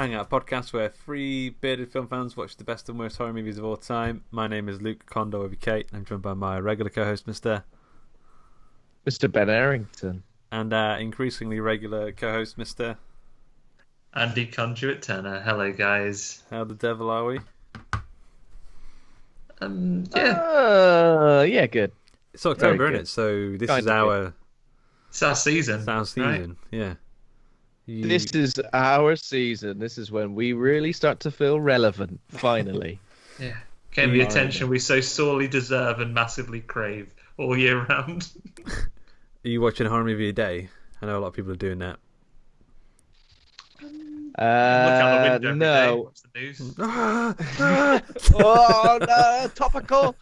Hangout, a podcast where three bearded film fans watch the best and worst horror movies of all time. My name is Luke Kondo over Kate. I'm joined by my regular co-host, Mr. Ben Errington. And increasingly regular co-host, Mr. Andy Conduit Turner. Hello, guys. How the devil are we? Yeah, good. It's October, isn't it? So this is our... It's our season. It's our season, right? yeah. This is our season. This is when we really start to feel relevant, finally. Yeah. Getting the attention we so sorely deserve and massively crave all year round. Are you watching a horror movie a day? I know a lot of people are doing that. Look out the window every day, watch the news. Oh, no, topical.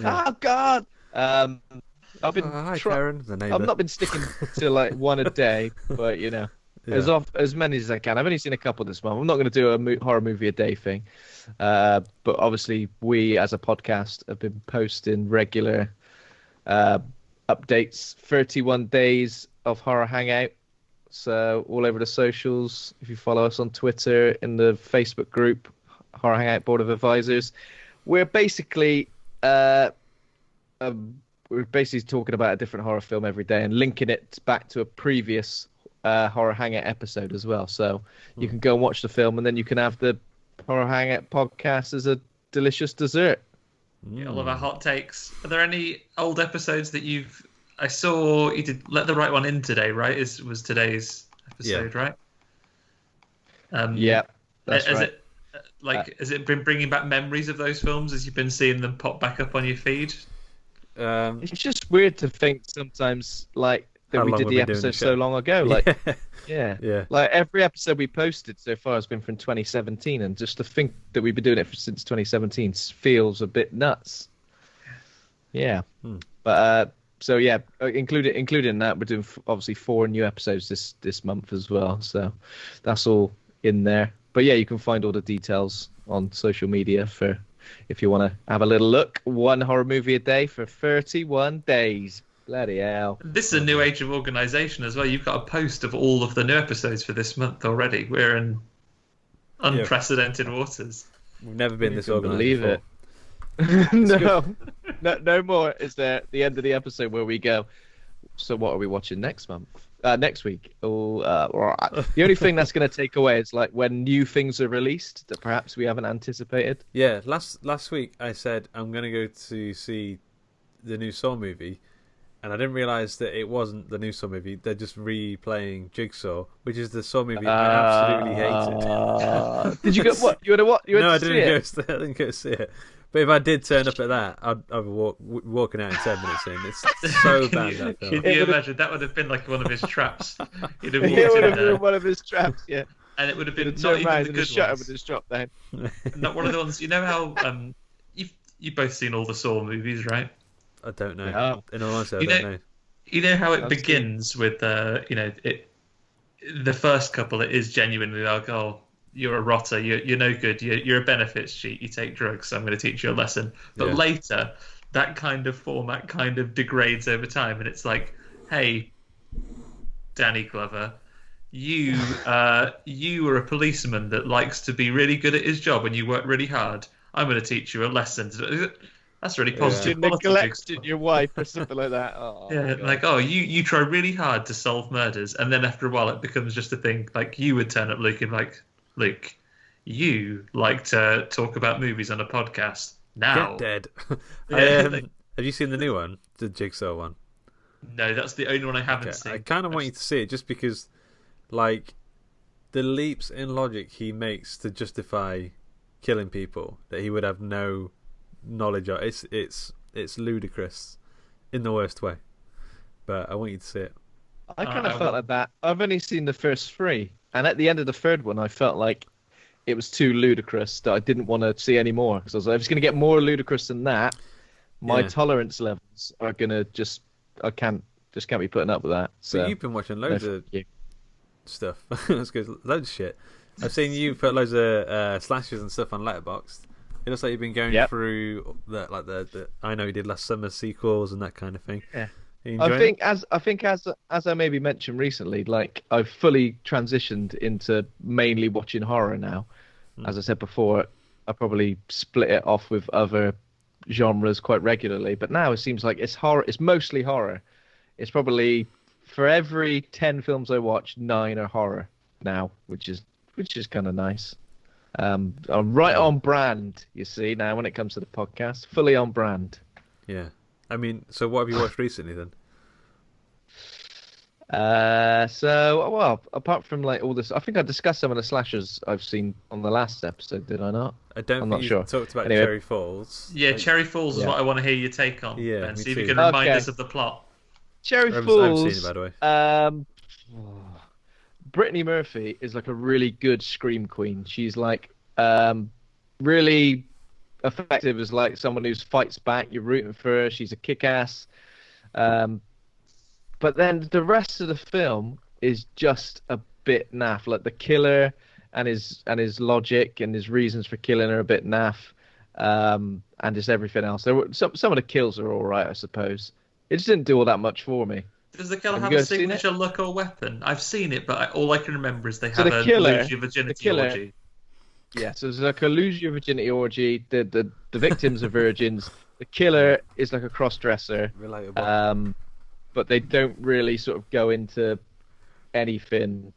Yeah. Oh, God. I've been hi, Karen, the neighbour. I've not been sticking to like one a day, but you know, as many as I can. I've only seen a couple this month. I'm not going to do a horror movie a day thing, but obviously we as a podcast have been posting regular updates. 31 days of horror hangout. So all over the socials. If you follow us on Twitter, in the Facebook group, Horror Hangout Board of Advisors, we're basically talking about a different horror film every day and linking it back to a previous Horror Hangout episode as well. So you can go and watch the film, and then you can have the Horror Hangout podcast as a delicious dessert. Yeah, all of our hot takes. Are there any old episodes that you've... I saw you did Let the Right One In today, right? Was today's episode, right? Yeah, that's has right. Has it been bringing back memories of those films as you've been seeing them pop back up on your feed? It's just weird to think sometimes, like, that we did the episode so long ago. Like, yeah. Like, every episode we posted so far has been from 2017, and just to think that we've been doing it since 2017 feels a bit nuts. Yeah. But, so yeah, including that, we're doing obviously 4 new episodes this month as well. So that's all in there. But yeah, you can find all the details on social media for if you want to have a little look. One horror movie a day for 31 days. Bloody hell. This is a new age of organisation as well. You've got a post of all of the new episodes for this month already. We're in unprecedented waters. We've never been this organised. Believe before. it. No more is there at the end of the episode where we go, so what are we watching next week? The only thing that's going to take away is like when new things are released that perhaps we haven't anticipated. Yeah, last week I said I'm going to go to see the new Saw movie, and I didn't realise that it wasn't the new Saw movie. They're just replaying Jigsaw, which is the Saw movie I absolutely hated. Did you go what? You went to No, I see didn't go see it. But if I did turn up at that, I'd be walking out in 10 minutes in. It's so bad, that film. Can you imagine? That would have been like one of his traps. He'd have It would have been one of his traps, yeah. And it would have been not not even the good shut ones. up and just drop down. Not one of the ones. You know how you've both seen all the Saw movies, right? I don't know. No. In all honesty, I don't know. You know how it begins with the first couple. It is genuinely like, oh, you're a rotter, you're no good, you're a benefits cheat, you take drugs, so I'm going to teach you a lesson. But later, that kind of format kind of degrades over time, and it's like, hey, Danny Glover, you are a policeman that likes to be really good at his job and you work really hard. I'm going to teach you a lesson. That's really positive. You neglected your wife or something like that. Oh, you try really hard to solve murders, and then after a while it becomes just a thing. Like you would turn up, Luke, and like, Luke, you like to talk about movies on a podcast. Now, get dead. Have you seen the new one, the Jigsaw one? No, that's the only one I haven't seen. I kind of want you to see it just because, like, the leaps in logic he makes to justify killing people that he would have no knowledge of. It's ludicrous in the worst way. But I want you to see it. I kind of felt like that. I've only seen the first 3, and at the end of the third one, I felt like it was too ludicrous that I didn't want to see any more. Because I was like, if it's going to get more ludicrous than that, my tolerance levels are going to can't be putting up with that. So you've been watching loads of stuff. That's good. Loads of shit. I've seen you put loads of slashes and stuff on Letterboxd. It looks like you've been going through the I know you did last summer sequels and that kind of thing. Yeah. I think as I maybe mentioned recently, like I've fully transitioned into mainly watching horror now. As I said before, I probably split it off with other genres quite regularly, but now it seems like it's horror. It's mostly horror. It's probably for every 10 films I watch, 9 are horror now, which is kind of nice. I'm right on brand, you see, now when it comes to the podcast, fully on brand. Yeah. I mean, so what have you watched recently then? Well, apart from like all this, I think I discussed some of the slashers I've seen on the last episode, did I not? I'm not sure. Talked about anyway. Cherry Falls. Yeah, Cherry Falls is what I want to hear your take on. Yeah, Ben. See if you can remind us of the plot. Cherry Falls. I haven't seen it, by the way. Brittany Murphy is like a really good scream queen. She's like really effective as like someone who fights back. You're rooting for her. She's a kick-ass. But then the rest of the film is just a bit naff. Like the killer and his logic and his reasons for killing her are a bit naff, and just everything else. Some of the kills are all right, I suppose. It just didn't do all that much for me. Does the killer have a signature look or weapon? I've seen it, but all I can remember is they have a lose your virginity orgy. Yeah, so there's like a lose your virginity orgy. The victims are virgins. The killer is like a cross-dresser. Relatable. But they don't really sort of go into anything.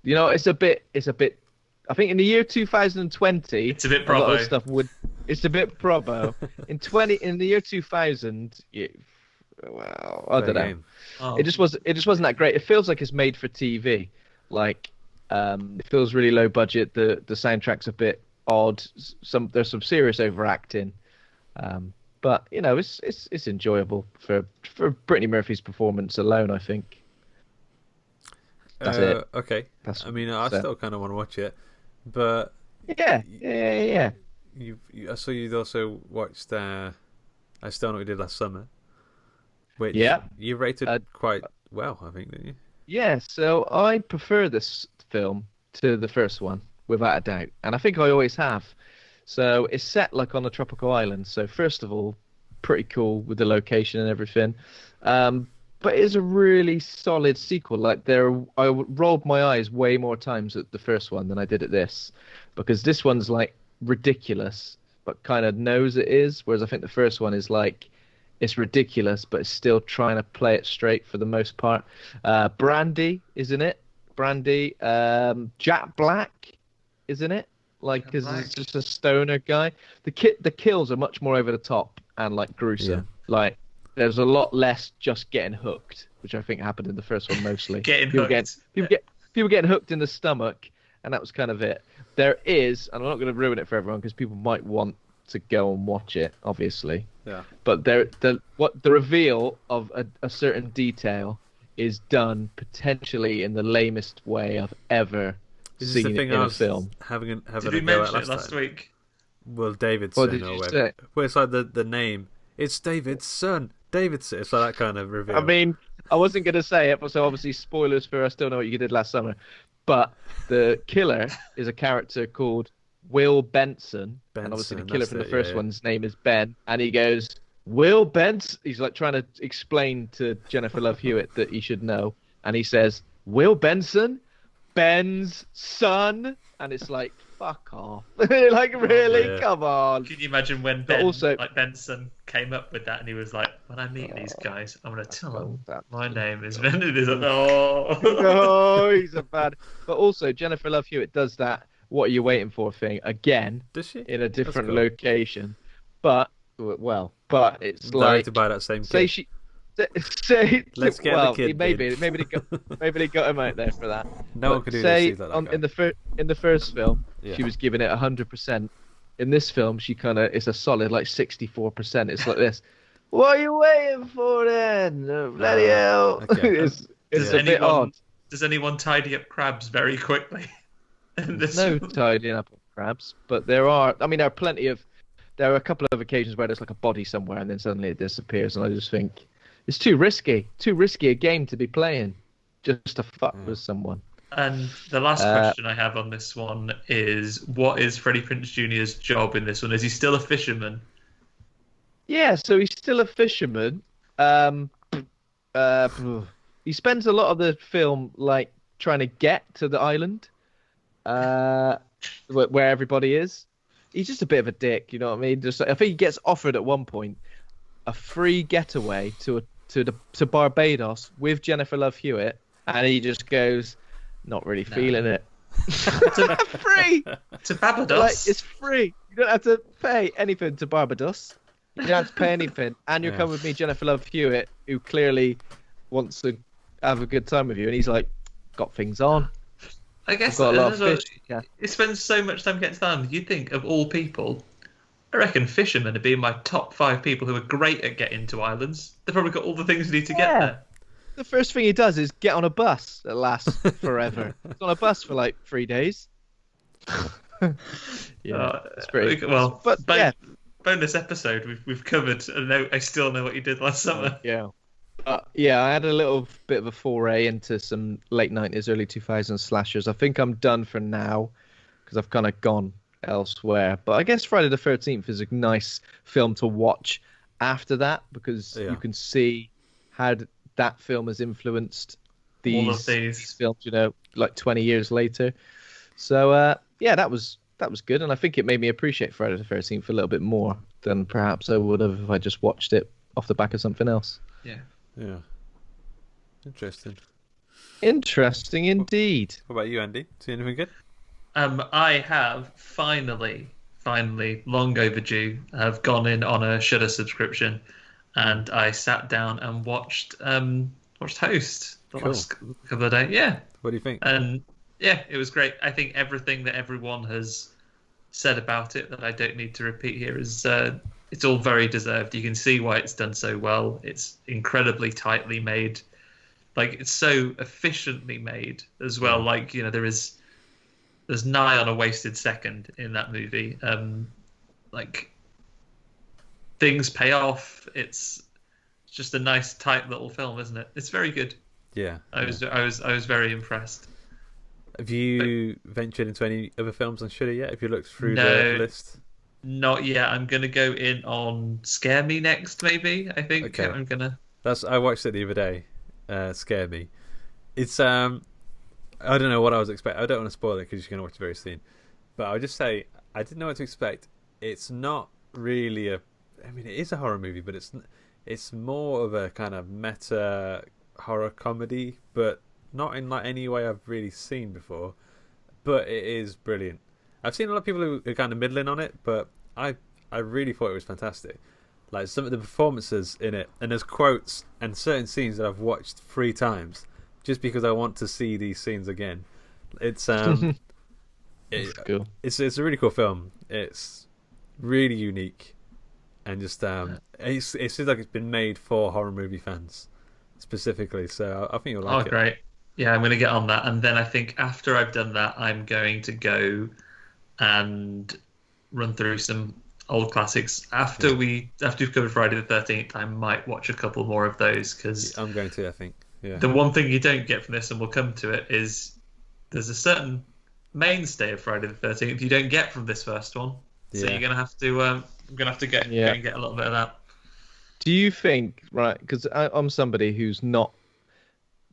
You know, it's a bit. I think in the year 2020, it's a bit probo. A lot of stuff would. It's a bit probo. in the year 2000, well, I don't know. Oh. It just wasn't that great. It feels like it's made for TV. Like, it feels really low budget. The soundtrack's a bit odd. There's some serious overacting. But you know, it's enjoyable for Brittany Murphy's performance alone. I think. That's it. Okay. I still kind of want to watch it, but yeah. I saw you'd also watched. I Still Know What We Did Last Summer, which you rated quite well, I think, didn't you? Yeah. So I prefer this film to the first one, without a doubt, and I think I always have. So it's set like on a tropical island. So first of all, pretty cool with the location and everything. But it's a really solid sequel. Like I rolled my eyes way more times at the first one than I did at this, because this one's like ridiculous, but kind of knows it is. Whereas I think the first one is like, it's ridiculous, but it's still trying to play it straight for the most part. Brandy is in it. Brandy. Jack Black is in it. Like, because it's just a stoner guy. The kills are much more over the top and like gruesome. Yeah. Like, there's a lot less just getting hooked, which I think happened in the first one mostly. People getting hooked in the stomach, and that was kind of it. There is, and I'm not going to ruin it for everyone because people might want to go and watch it, obviously. Yeah. But the reveal of a certain detail is done potentially in the lamest way I've ever seen in a film. Did we mention it last week? Well, Davidson or whatever. Well, it's like the name. It's David's son. Davidson. It's like that kind of reveal. I mean, I wasn't going to say it, but so obviously spoilers for I Still Know What You Did Last Summer. But the killer is a character called Will Benson. And obviously the killer from the first one's name is Ben. And he goes, Will Benson? He's like trying to explain to Jennifer Love Hewitt that he should know. And he says, Will Benson? Ben's son? And it's like, fuck off. Like, really? Yeah. Come on. Can you imagine when Benson came up with that and he was like, when I meet these guys, I'm going to tell them my name is Ben. Oh, he's a bad. But also, Jennifer Love Hewitt does that what are you waiting for thing again. Does she? In a different location. But it's directed by that same kid. Let's get the kid. Maybe they got him out there for that. No one could do this. Like in the first film, she was giving it 100%. In this film, it's a solid like 64%. It's like this. What are you waiting for then? Bloody hell! Okay. it's a bit odd. Does anyone tidy up crabs very quickly? No tidying up crabs, but there are a couple of occasions where there's like a body somewhere and then suddenly it disappears, and I just think. It's too risky a game to be playing just to fuck with someone. And the last question I have on this one is, what is Freddie Prinze Jr.'s job in this one? Is he still a fisherman? Yeah, so he's still a fisherman. He spends a lot of the film like trying to get to the island, where everybody is. He's just a bit of a dick, you know what I mean? Just, I think he gets offered at one point a free getaway to Barbados with Jennifer Love Hewitt, and he just goes, "Not really feeling it." Free to Barbados. Like, it's free. You don't have to pay anything to Barbados. You don't have to pay anything, and you're coming with me, Jennifer Love Hewitt, who clearly wants to have a good time with you, and he's like, got things on. I guess got a lot of fish. Yeah. It spends so much time getting to the island. You'd think, of all people, I reckon fishermen would be in my top 5 people who are great at getting to islands. They've probably got all the things you need to get there. The first thing he does is get on a bus that lasts forever. He's on a bus for like 3 days. It's pretty well. But bonus episode, we've covered. I still know what you did last summer. Yeah. I had a little bit of a foray into some late 90s, early 2000s slashers. I think I'm done for now because I've kind of gone elsewhere. But I guess Friday the 13th is a nice film to watch after that because you can see how that film has influenced these films, you know, like 20 years later. So, that was good. And I think it made me appreciate Friday the 13th a little bit more than perhaps I would have if I just watched it off the back of something else. Yeah. Interesting indeed. What about you, Andy? See anything good? I have finally, long overdue, have gone in on a Shudder subscription, and I sat down and watched Host the last couple of days. Yeah. What do you think? And yeah, it was great. I think everything that everyone has said about it that I don't need to repeat here is it's all very deserved. You can see why it's done so well. It's incredibly tightly made. Like, it's so efficiently made as well. Like, you know, there's nigh on a wasted second in that movie. Like, things pay off. It's just a nice, tight little film, isn't it? It's very good. Yeah. I was very impressed. Have you ventured into any other films on Shudder yet? Have you looked through the list? Not yet. I'm gonna go in on Scare Me next, maybe. I think okay. I'm gonna. I watched it the other day. Scare Me. It's I don't know what I was expecting. I don't want to spoil it because you're gonna watch it very soon. But I'll just say I didn't know what to expect. It's not really it is a horror movie, but it's more of a kind of meta horror comedy, but not in like any way I've really seen before. But it is brilliant. I've seen a lot of people who are kind of middling on it, but I really thought it was fantastic. Like, some of the performances in it, and there's quotes and certain scenes that I've watched 3 times just because I want to see these scenes again. It's cool. It's a really cool film. It's really unique, and just it seems like it's been made for horror movie fans specifically. So I think you'll like it. Oh, great! Yeah, I'm going to get on that, and then I think after I've done that, I'm going to go and run through some old classics. After we've covered Friday the 13th, I might watch a couple more of those because I'm going to. I think. Yeah. The one thing you don't get from this, and we'll come to it, is there's a certain mainstay of Friday the 13th you don't get from this first one. So you're gonna have to go and get a little bit of that. Do you think, right? Because I'm somebody who's not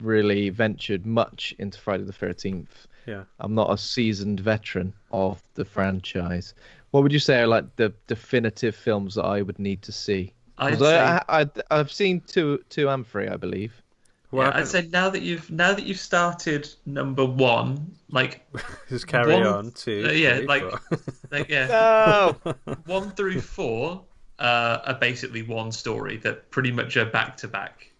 really ventured much into Friday the 13th. Yeah. I'm not a seasoned veteran of the franchise. What would you say are like the definitive films that I would need to see? I've seen two and 3, I believe. Yeah, I'd say now that you've started number 1, like just carry on to 1 through 4 are basically one story that pretty much are back to back.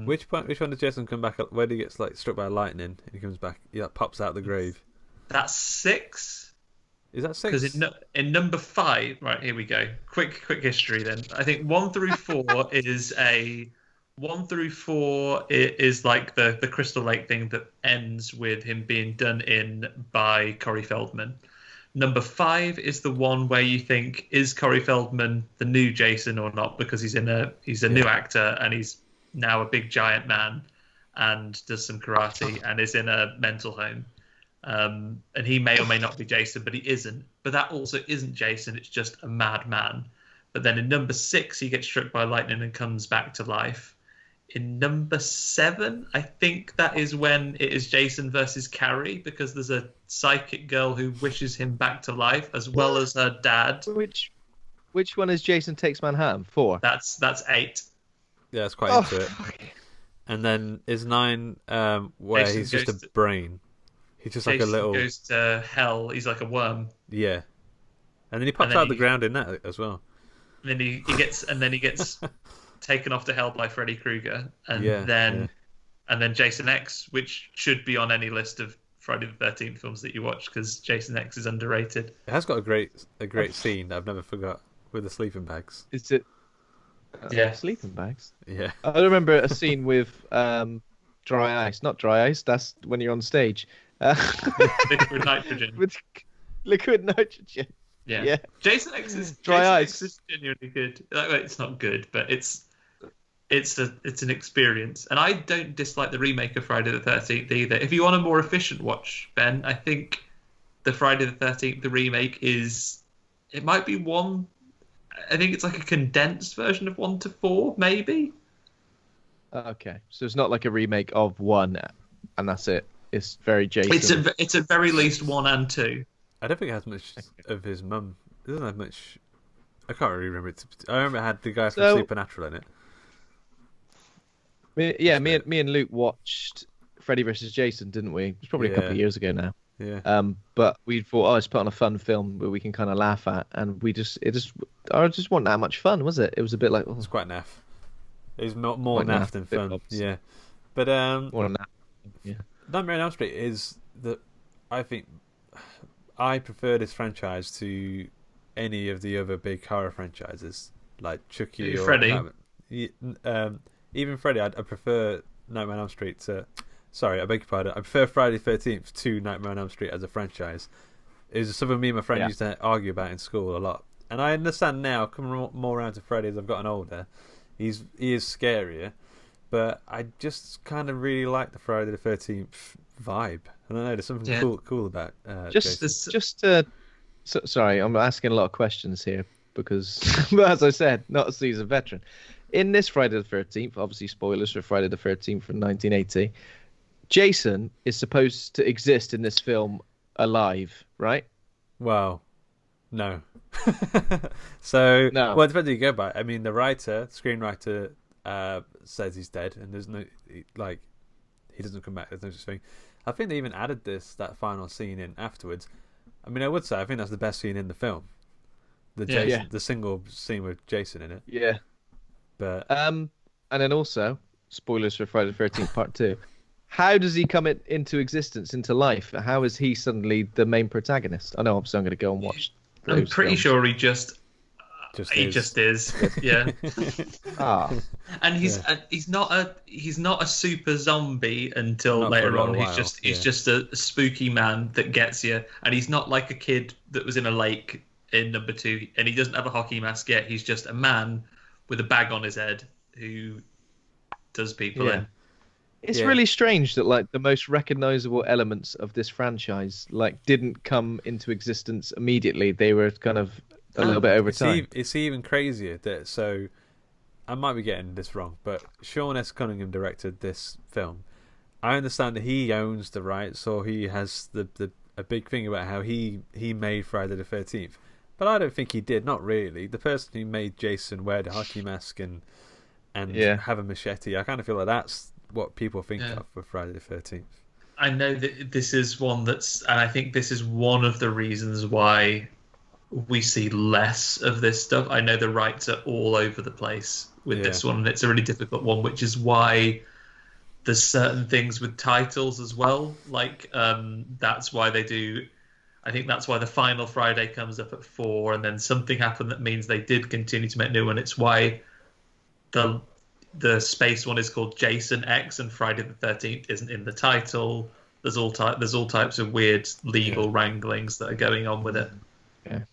Which one does Jason come back? Where he gets like struck by lightning and he comes back? He pops out the grave. That's 6. Is that 6? Because in number 5, right, here we go. Quick history then. I think 1 through 4 is like the Crystal Lake thing that ends with him being done in by Corey Feldman. Number 5 is the one where you think, is Corey Feldman the new Jason or not? Because he's a new actor and he's now a big giant man and does some karate and is in a mental home. And he may or may not be Jason, but he isn't. But that also isn't Jason. It's just a mad man. But then in number 6, he gets struck by lightning and comes back to life. in number 7, I think that is when it is Jason versus Carrie, because there's a psychic girl who wishes him back to life, as well as her dad. Which one is Jason Takes Manhattan? 4. That's 8. Yeah, it's quite into it. And then is 9 where Jason he's just a brain. He's just like a little. Goes to hell. He's like a worm. Yeah, and then he pops out the ground in that as well. And then he gets taken off to hell by Freddy Krueger, and then Jason X, which should be on any list of Friday the 13th films that you watch, because Jason X is underrated. It has got a great scene that I've never forgot with the sleeping bags. Is it? Yeah, sleeping bags. Yeah, I remember a scene with dry ice. Not dry ice. That's when you're on stage. Liquid nitrogen. With liquid nitrogen. Yeah. Jason X is genuinely good. It's not good, but it's an experience. And I don't dislike the remake of Friday the 13th either. If you want a more efficient watch, Ben, I think the Friday the 13th, the remake it might be 1. I think it's like a condensed version of 1 to 4, maybe. Okay, so it's not like a remake of 1, and that's it. It's very Jason. It's at very least 1 and 2. I don't think it has much of his mum. It doesn't have much. I can't really remember it. I remember it had the guy from Supernatural in it. Me and Luke watched Freddy vs. Jason, didn't we? It was probably a couple of years ago now. Yeah. But we thought, let's put on a fun film where we can kind of laugh at, and I just wasn't that much fun, was it? It was a bit like it's quite naff. It was more naff than fun. Yeah, but more naff. Yeah. Nightmare on Elm Street is that I think I prefer this franchise to any of the other big horror franchises like Chucky or Freddy. Even Freddy. I prefer Nightmare on Elm Street to. Sorry, I beg your pardon. I prefer Friday the 13th to Nightmare on Elm Street as a franchise. It was something me and my friend used to argue about in school a lot. And I understand now, coming more around to Freddy as I've gotten older, he is scarier. But I just kind of really like the Friday the 13th vibe. I don't know, there's something cool about sorry, I'm asking a lot of questions here because, as I said, not a seasoned veteran. In this Friday the 13th, obviously spoilers for Friday the 13th from 1980, Jason is supposed to exist in this film alive, right? Well, no. So, no. Well, it depends who you go by. I mean, the screenwriter says he's dead, and there's no, he doesn't come back. There's no such thing. I think they even added that final scene in afterwards. I mean, I would say I think that's the best scene in the film. The single scene with Jason in it. Yeah. But and then also spoilers for Friday the 13th Part 2. How does he come into existence, into life? How is he suddenly the main protagonist? I know, obviously, I'm going to go and watch. I'm pretty sure he just is. Yeah. And he's not a super zombie until later on. He's just a spooky man that gets you, and he's not like a kid that was in a lake in number 2, and he doesn't have a hockey mask yet. He's just a man with a bag on his head who does people in. It's really strange that the most recognizable elements of this franchise didn't come into existence immediately. They were kind of a little bit over time. It's even crazier that I might be getting this wrong, but Sean S. Cunningham directed this film. I understand that he owns the rights, or he has a big thing about how he made Friday the 13th. But I don't think he did. Not really. The person who made Jason wear the hockey mask and have a machete, I kind of feel like that's what people think of for Friday the 13th. I know that this is one and I think this is one of the reasons why we see less of this stuff. I know the rights are all over the place with this one, and it's a really difficult one, which is why there's certain things with titles as well. That's why they do. I think that's why the final Friday comes up at 4, and then something happened that means they did continue to make new one. It's why the space one is called Jason X, and Friday the 13th isn't in the title. There's all types of weird legal wranglings that are going on with it. Yeah.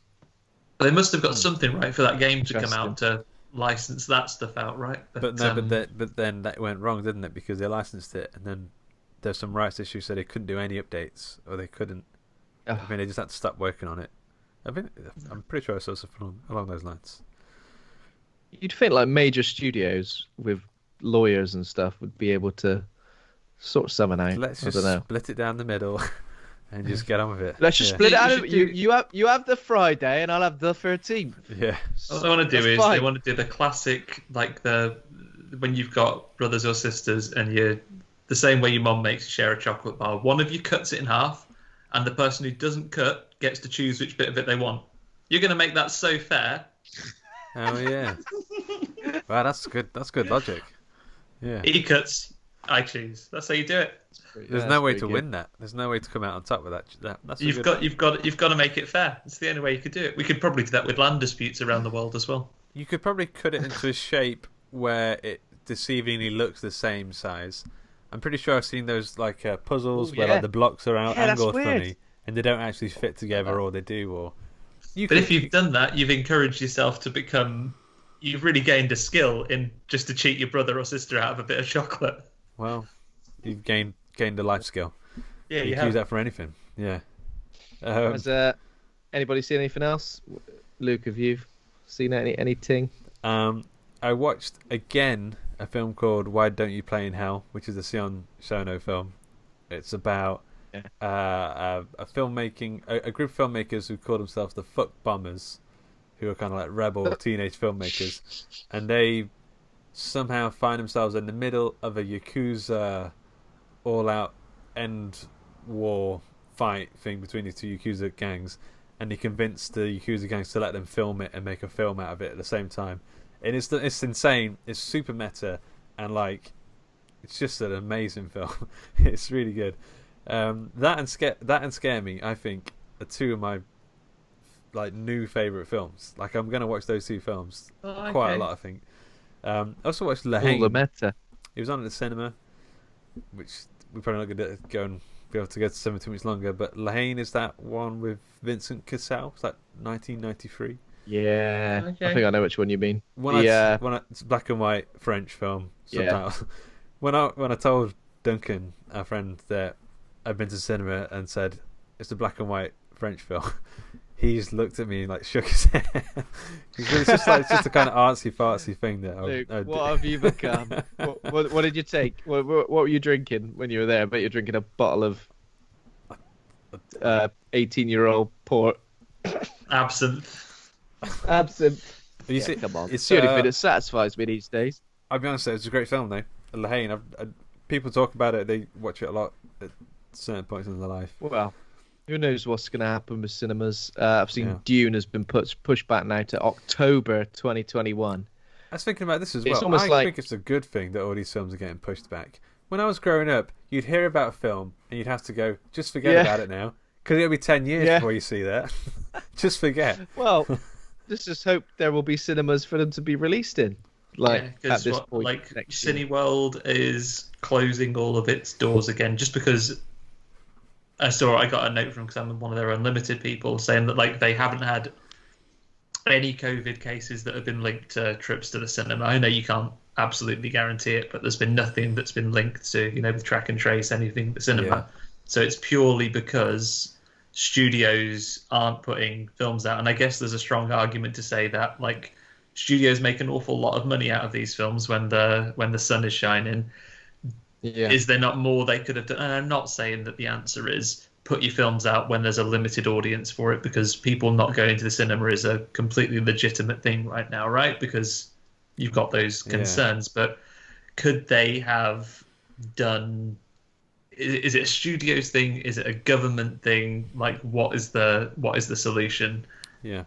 They must have got something right for that game to come out to license that stuff out, right? But then that went wrong, didn't it? Because they licensed it, and then there's some rights issues, so they couldn't do any updates, or they couldn't. I mean, they just had to stop working on it. I'm pretty sure I saw something along those lines. You'd think major studios with lawyers and stuff would be able to sort something out. Let's just split it down the middle and just get on with it. Let's just split it out. You have the Friday and I'll have the 13th. Yeah. What I want to do is they want to do the classic, like when you've got brothers or sisters and you're the same way your mom makes you share a chocolate bar. One of you cuts it in half, and the person who doesn't cut gets to choose which bit of it they want. You're going to make that so fair. Oh yeah. Wow, that's good. That's good logic. Yeah. He cuts, I choose. That's how you do it. There's no way to win that. There's no way to come out on top with that. That's you've got to make it fair. It's the only way you could do it. We could probably do that with land disputes around the world as well. You could probably cut it into a shape where it deceivingly looks the same size. I'm pretty sure I've seen those like puzzles where like the blocks are angled funny and they don't actually fit together, or they do. Or if you've done that, you've encouraged yourself to become. You've really gained a skill in just to cheat your brother or sister out of a bit of chocolate. Well, you've gained a life skill. Yeah, you can use that for anything. Yeah. Has anybody seen anything else? Luke, have you seen anything? I watched again a film called Why Don't You Play in Hell, which is a Sion Sono film. It's about a group of filmmakers who call themselves the Fuck Bombers, who are kind of like rebel teenage filmmakers, and they somehow find themselves in the middle of a Yakuza all-out end war fight thing between these two Yakuza gangs, and they convince the Yakuza gangs to let them film it and make a film out of it at the same time. And it's insane. It's super meta, and like it's just an amazing film. It's really good. That and Scare Me, I think, are two of my like new favorite films. Like I'm gonna watch those two films quite a lot, I think. I also watched Lahane. All the meta. It was on at the cinema, which we're probably not going to go and be able to go to cinema too much longer. But Lahane is that one with Vincent Cassel. It's like 1993. Yeah, okay. I think I know which one you mean. It's black and white French film subtitles. Yeah. When I told Duncan, our friend, that I'd been to cinema and said it's a black and white French film, he just looked at me and like shook his head. It's just a kind of artsy fartsy thing that Luke, what have you become? What did you take? What were you drinking when you were there? I bet you're drinking a bottle of 18-year-old port. Absinthe. You see, come on. It's the only thing that satisfies me these days. I'll be honest, it's a great film though. Lahane, people talk about it. They watch it a lot at certain points in their life. Well, who knows what's going to happen with cinemas? I've seen Dune has been pushed back now to October 2021. I was thinking about this as well. I think it's a good thing that all these films are getting pushed back. When I was growing up, you'd hear about a film and you'd have to go, just forget about it now, because it'll be 10 years before you see that. Just forget. Well, let's just hope there will be cinemas for them to be released in. At this point, like Cineworld is closing all of its doors again, just because I got a note from, because I'm one of their unlimited people, saying that like they haven't had any COVID cases that have been linked to trips to the cinema. I know you can't absolutely guarantee it, but there's been nothing that's been linked to, with track and trace anything to cinema. Yeah. So it's purely because studios aren't putting films out, and I guess there's a strong argument to say that like studios make an awful lot of money out of these films when the sun is shining. Yeah. Is there not more they could have done? And I'm not saying that the answer is put your films out when there's a limited audience for it, because people not going to the cinema is a completely legitimate thing right now, right? Because you've got those concerns. But could they have done... Is it a studios thing? Is it a government thing? Like, what is the solution? Yeah.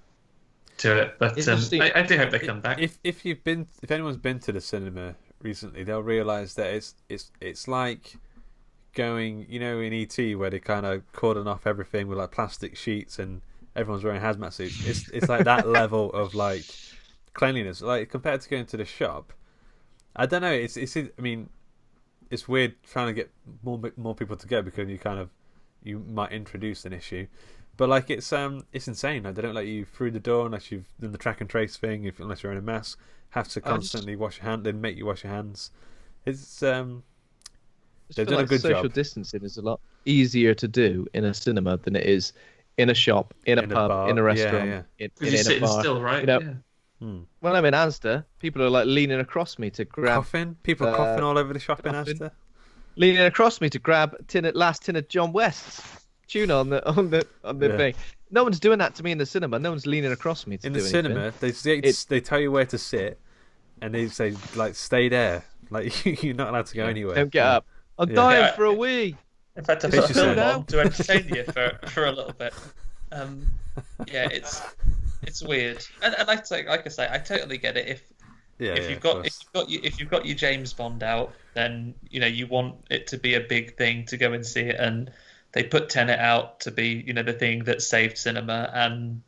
To it, but I do hope they come back. If anyone's been to the cinema recently, they'll realise that it's like going, in E.T. where they kind of cordon off everything with like plastic sheets and everyone's wearing hazmat suits. It's like that level of like cleanliness, like compared to going to the shop. I don't know. It's weird trying to get more people to go, because you might introduce an issue. But like it's insane. Like, they don't let you through the door unless you've done the track and trace thing. Unless you're in a mask, have to constantly wash your hand. They make you wash your hands. It's they've done a good job. Social distancing is a lot easier to do in a cinema than it is in a shop, in a pub, bar, in a restaurant, in a bar. Still, right? when I'm in Asda, people are like leaning across me to grab. Coughing? People are coughing all over the shop in Asda. Leaning across me to grab last tin of John West's tuna on the thing. No one's doing that to me in the cinema. No one's leaning across me to do anything. In the cinema, they tell you where to sit, and they say like stay there. Like you're not allowed to go anywhere. Don't get up. I'm dying for a wee. In fact, I put a film on to entertain you for a little bit. It's weird, and like I say, I totally get it. If you've got your James Bond out, then you want it to be a big thing to go and see it, and they put Tenet out to be the thing that saved cinema, and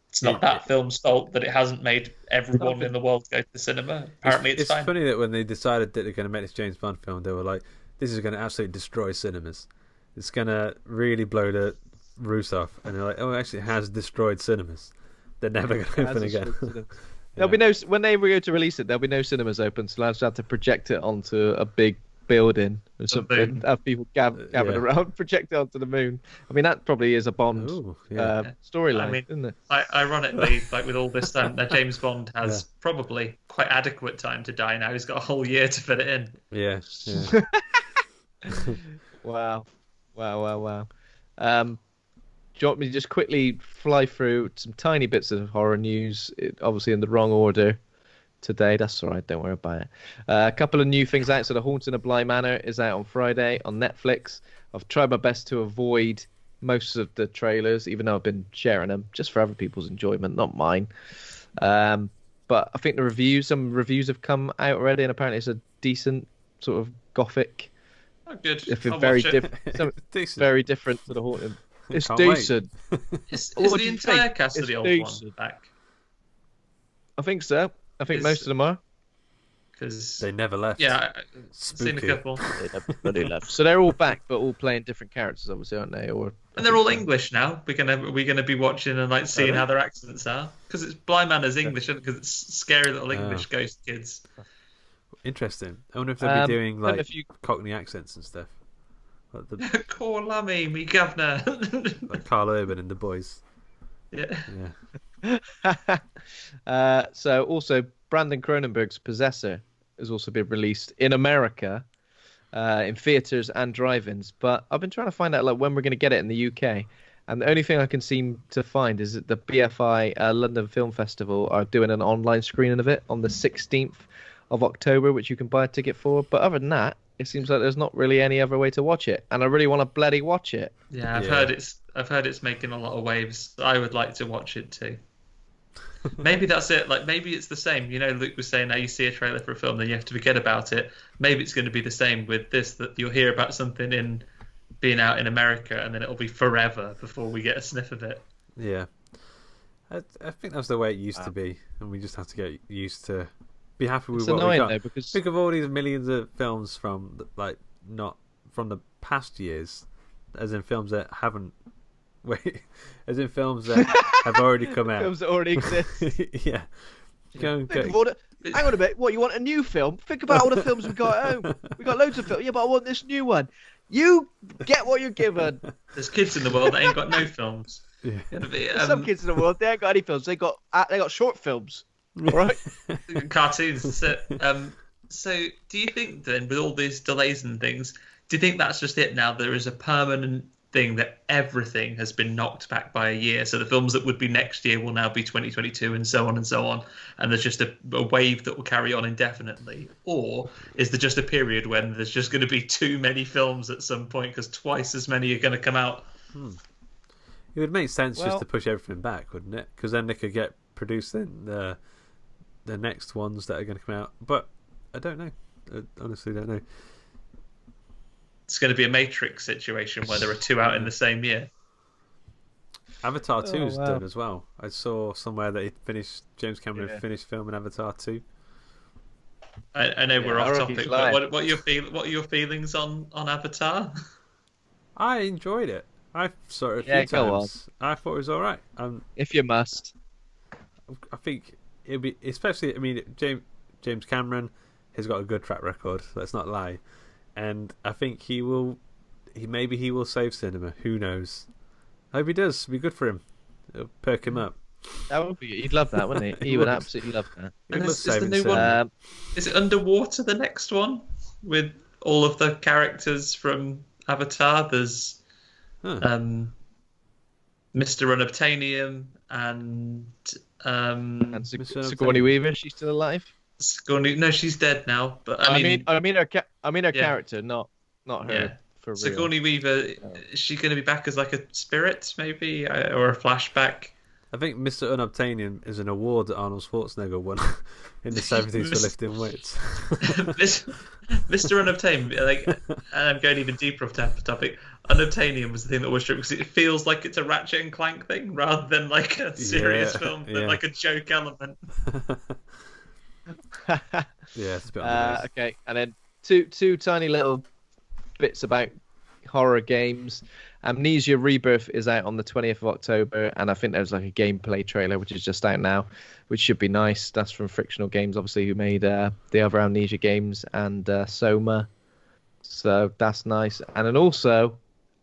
it's not that film's fault that it hasn't made everyone in the world go to the cinema. Apparently, it's fine. It's funny that when they decided that they're going to make this James Bond film, they were like, "This is going to absolutely destroy cinemas. It's going to really blow the roof off," and they're like, "Oh, actually, it has destroyed cinemas. They're never going to open again." There'll be no when they go to release it. There'll be no cinemas open, so they'll just have to project it onto a big building or something. Have people gathered around, project it onto the moon. I mean, that probably is a Bond storyline, isn't it? Ironically, like with all this time, James Bond has probably quite adequate time to die now. He's got a whole year to fit it in. Yeah. Wow. Do you want me to just quickly fly through some tiny bits of horror news, obviously in the wrong order today? That's all right, don't worry about it. A couple of new things out. So The Haunting of Bly Manor is out on Friday on Netflix. I've tried my best to avoid most of the trailers, even though I've been sharing them, just for other people's enjoyment, not mine. But I think some reviews have come out already, and apparently it's a decent sort of gothic. Oh, good. Very different to The Haunting. It's decent. Is the entire cast of the old one back? I think so. I think most of them are. Because they never left. Yeah, I've seen a couple. They never bloody left. So they're all back, but all playing different characters, obviously, aren't they? And they're all English now. We're gonna be watching and seeing how their accents are, because it's Bly Manor's English, because it's scary little English ghost kids. Interesting. I wonder if they'll be doing Cockney accents and stuff. Like Call Lammy, me governor. Like Carl Urban and the boys. Yeah. So also Brandon Cronenberg's Possessor has also been released in America, in theaters and drive-ins. But I've been trying to find out when we're going to get it in the UK, and the only thing I can seem to find is that the BFI London Film Festival are doing an online screening of it on the 16th of October, which you can buy a ticket for. But other than that, it seems like there's not really any other way to watch it, and I really want to bloody watch it. Yeah, I've heard it's making a lot of waves. I would like to watch it too. Maybe that's it. Maybe it's the same. Luke was saying, now you see a trailer for a film, then you have to forget about it. Maybe it's going to be the same with this, that you'll hear about something being out in America, and then it'll be forever before we get a sniff of it. Yeah, I think that's the way it used to be, and we just have to get used to. Be happy with what we got. Though, because think of all these millions of films from not from the past years, as in films that haven't. As in films that have already come out. Films that already exist. Yeah. Hang on a bit. What, you want a new film? Think about all the films we've got at home. We've got loads of films. Yeah, but I want this new one. You get what you're given. There's kids in the world that ain't got no films. Yeah. There's some kids in the world, they ain't got any films. They got short films. All right. Cartoons. So do you think then, with all these delays and things, do you think that's just it now? There is a permanent thing that everything has been knocked back by a year. So the films that would be next year will now be 2022 and so on and so on. And there's just a wave that will carry on indefinitely. Or is there just a period when there's just going to be too many films at some point because twice as many are going to come out? It would make sense just to push everything back, wouldn't it? Because then they could get producing the next ones that are going to come out. But I don't know. I honestly don't know. It's going to be a Matrix situation where there are two out in the same year. Avatar 2 is done as well. I saw somewhere that James Cameron finished filming Avatar 2. I know we're off topic, but what are your feelings on Avatar? I enjoyed it. I saw it a few times. I thought it was alright. If you must. I think it'll be, especially, James Cameron has got a good track record, let's not lie. And I think he will save cinema. Who knows? I hope he does. It'll be good for him. It'll perk him up. That would be. He'd love that, wouldn't he? He would absolutely love that. And is the new one? Is it Underwater? The next one with all of the characters from Avatar. There's Mr. Unobtainium and Sigourney Weaver. She's still alive. Sigourney, no, she's dead now. But I mean her character, not her. Yeah. For real. Sigourney Weaver, is she going to be back as like a spirit, maybe, or a flashback? I think Mr. Unobtainium is an award that Arnold Schwarzenegger won in the 70s for lifting weights. Mr. Unobtainium, like, and I'm going even deeper off the topic. Unobtainium was the thing that was true because it feels like it's a Ratchet and Clank thing rather than like a serious film, but like a joke element. Yeah, it's a bit nice. Okay, and then two tiny little bits about horror games. Amnesia Rebirth is out on the 20th of October, and I think there's like a gameplay trailer which is just out now, which should be nice. That's from Frictional Games, obviously, who made the other Amnesia games and Soma. So that's nice. And then also,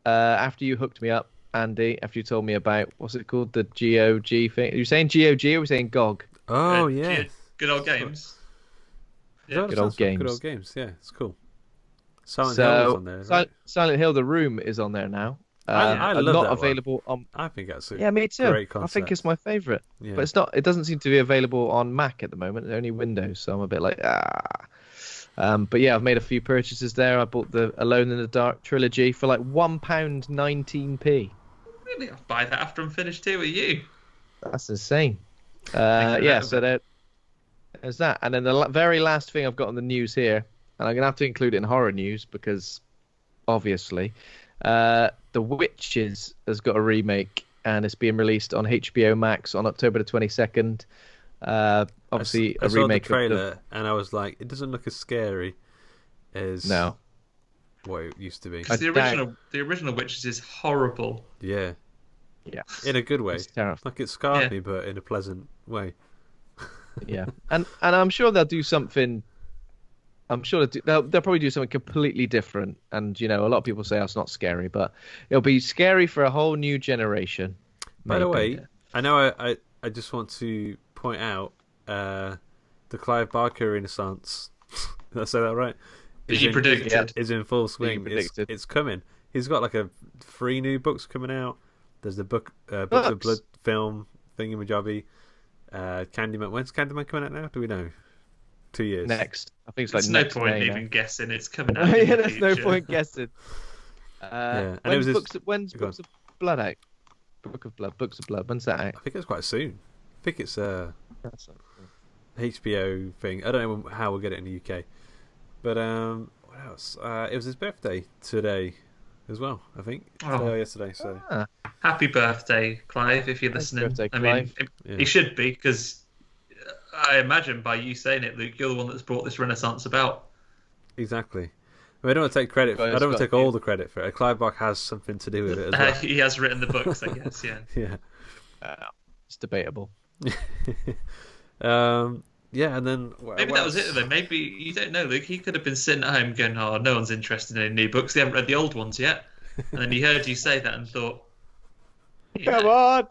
after you hooked me up, Andy, after you told me about, what's it called, the GOG thing? Are you saying GOG or are you saying GOG? Oh, yeah. Good old games. Yeah, good old games. Good old games, yeah, it's cool. Silent Hill is on there. Right? Silent Hill: The Room is on there now. I love not that available one. I think that's me too. Great concept. I think it's my favourite, but it's not. It doesn't seem to be available on Mac at the moment. It's only Windows, so I'm a bit like But yeah, I've made a few purchases there. I bought the Alone in the Dark trilogy for like £1.19p. Really, I'll buy that after I'm finished here with you. That's insane. So there's that, and then the very last thing I've got on the news here. And I'm going to have to include it in horror news because, obviously, The Witches has got a remake and it's being released on HBO Max on October the 22nd. Obviously, I saw remake the trailer and I was like, it doesn't look as scary as what it used to be. The original Witches is horrible. Yeah. Yeah. In a good way. It's terrible. Like it scarred me, but in a pleasant way. Yeah. And I'm sure they'll do something. I'm sure they'll probably do something completely different. And, a lot of people say it's not scary, but it'll be scary for a whole new generation. By the way, I know I just want to point out the Clive Barker Renaissance. Did I say that right? Is in full swing. It's coming. He's got like 3 new books coming out. There's the Book of Blood film thingy-majobby. Candyman. When's Candyman coming out now? Do we know? 2 years. Next. I think it's like there's no point even guessing. It's coming out. There's no point guessing. And when's Books of Blood out? Books of Blood. When's that out? I think it's quite soon. I think it's HBO thing. I don't know how we'll get it in the UK. But what else? It was his birthday today as well, I think. Yesterday. So happy birthday, Clive, if you're listening. He should be, because I imagine by you saying it, Luke, you're the one that's brought this renaissance about. Exactly. I don't want to take credit. I don't want to take all the credit for it. Clive Barker has something to do with it as well. He has written the books, I guess. Yeah. Yeah. It's debatable. Yeah, and then maybe that was it though. Maybe you don't know, Luke. He could have been sitting at home going, "Oh, no one's interested in any new books. They haven't read the old ones yet." And then he heard you say that and thought, "Come on,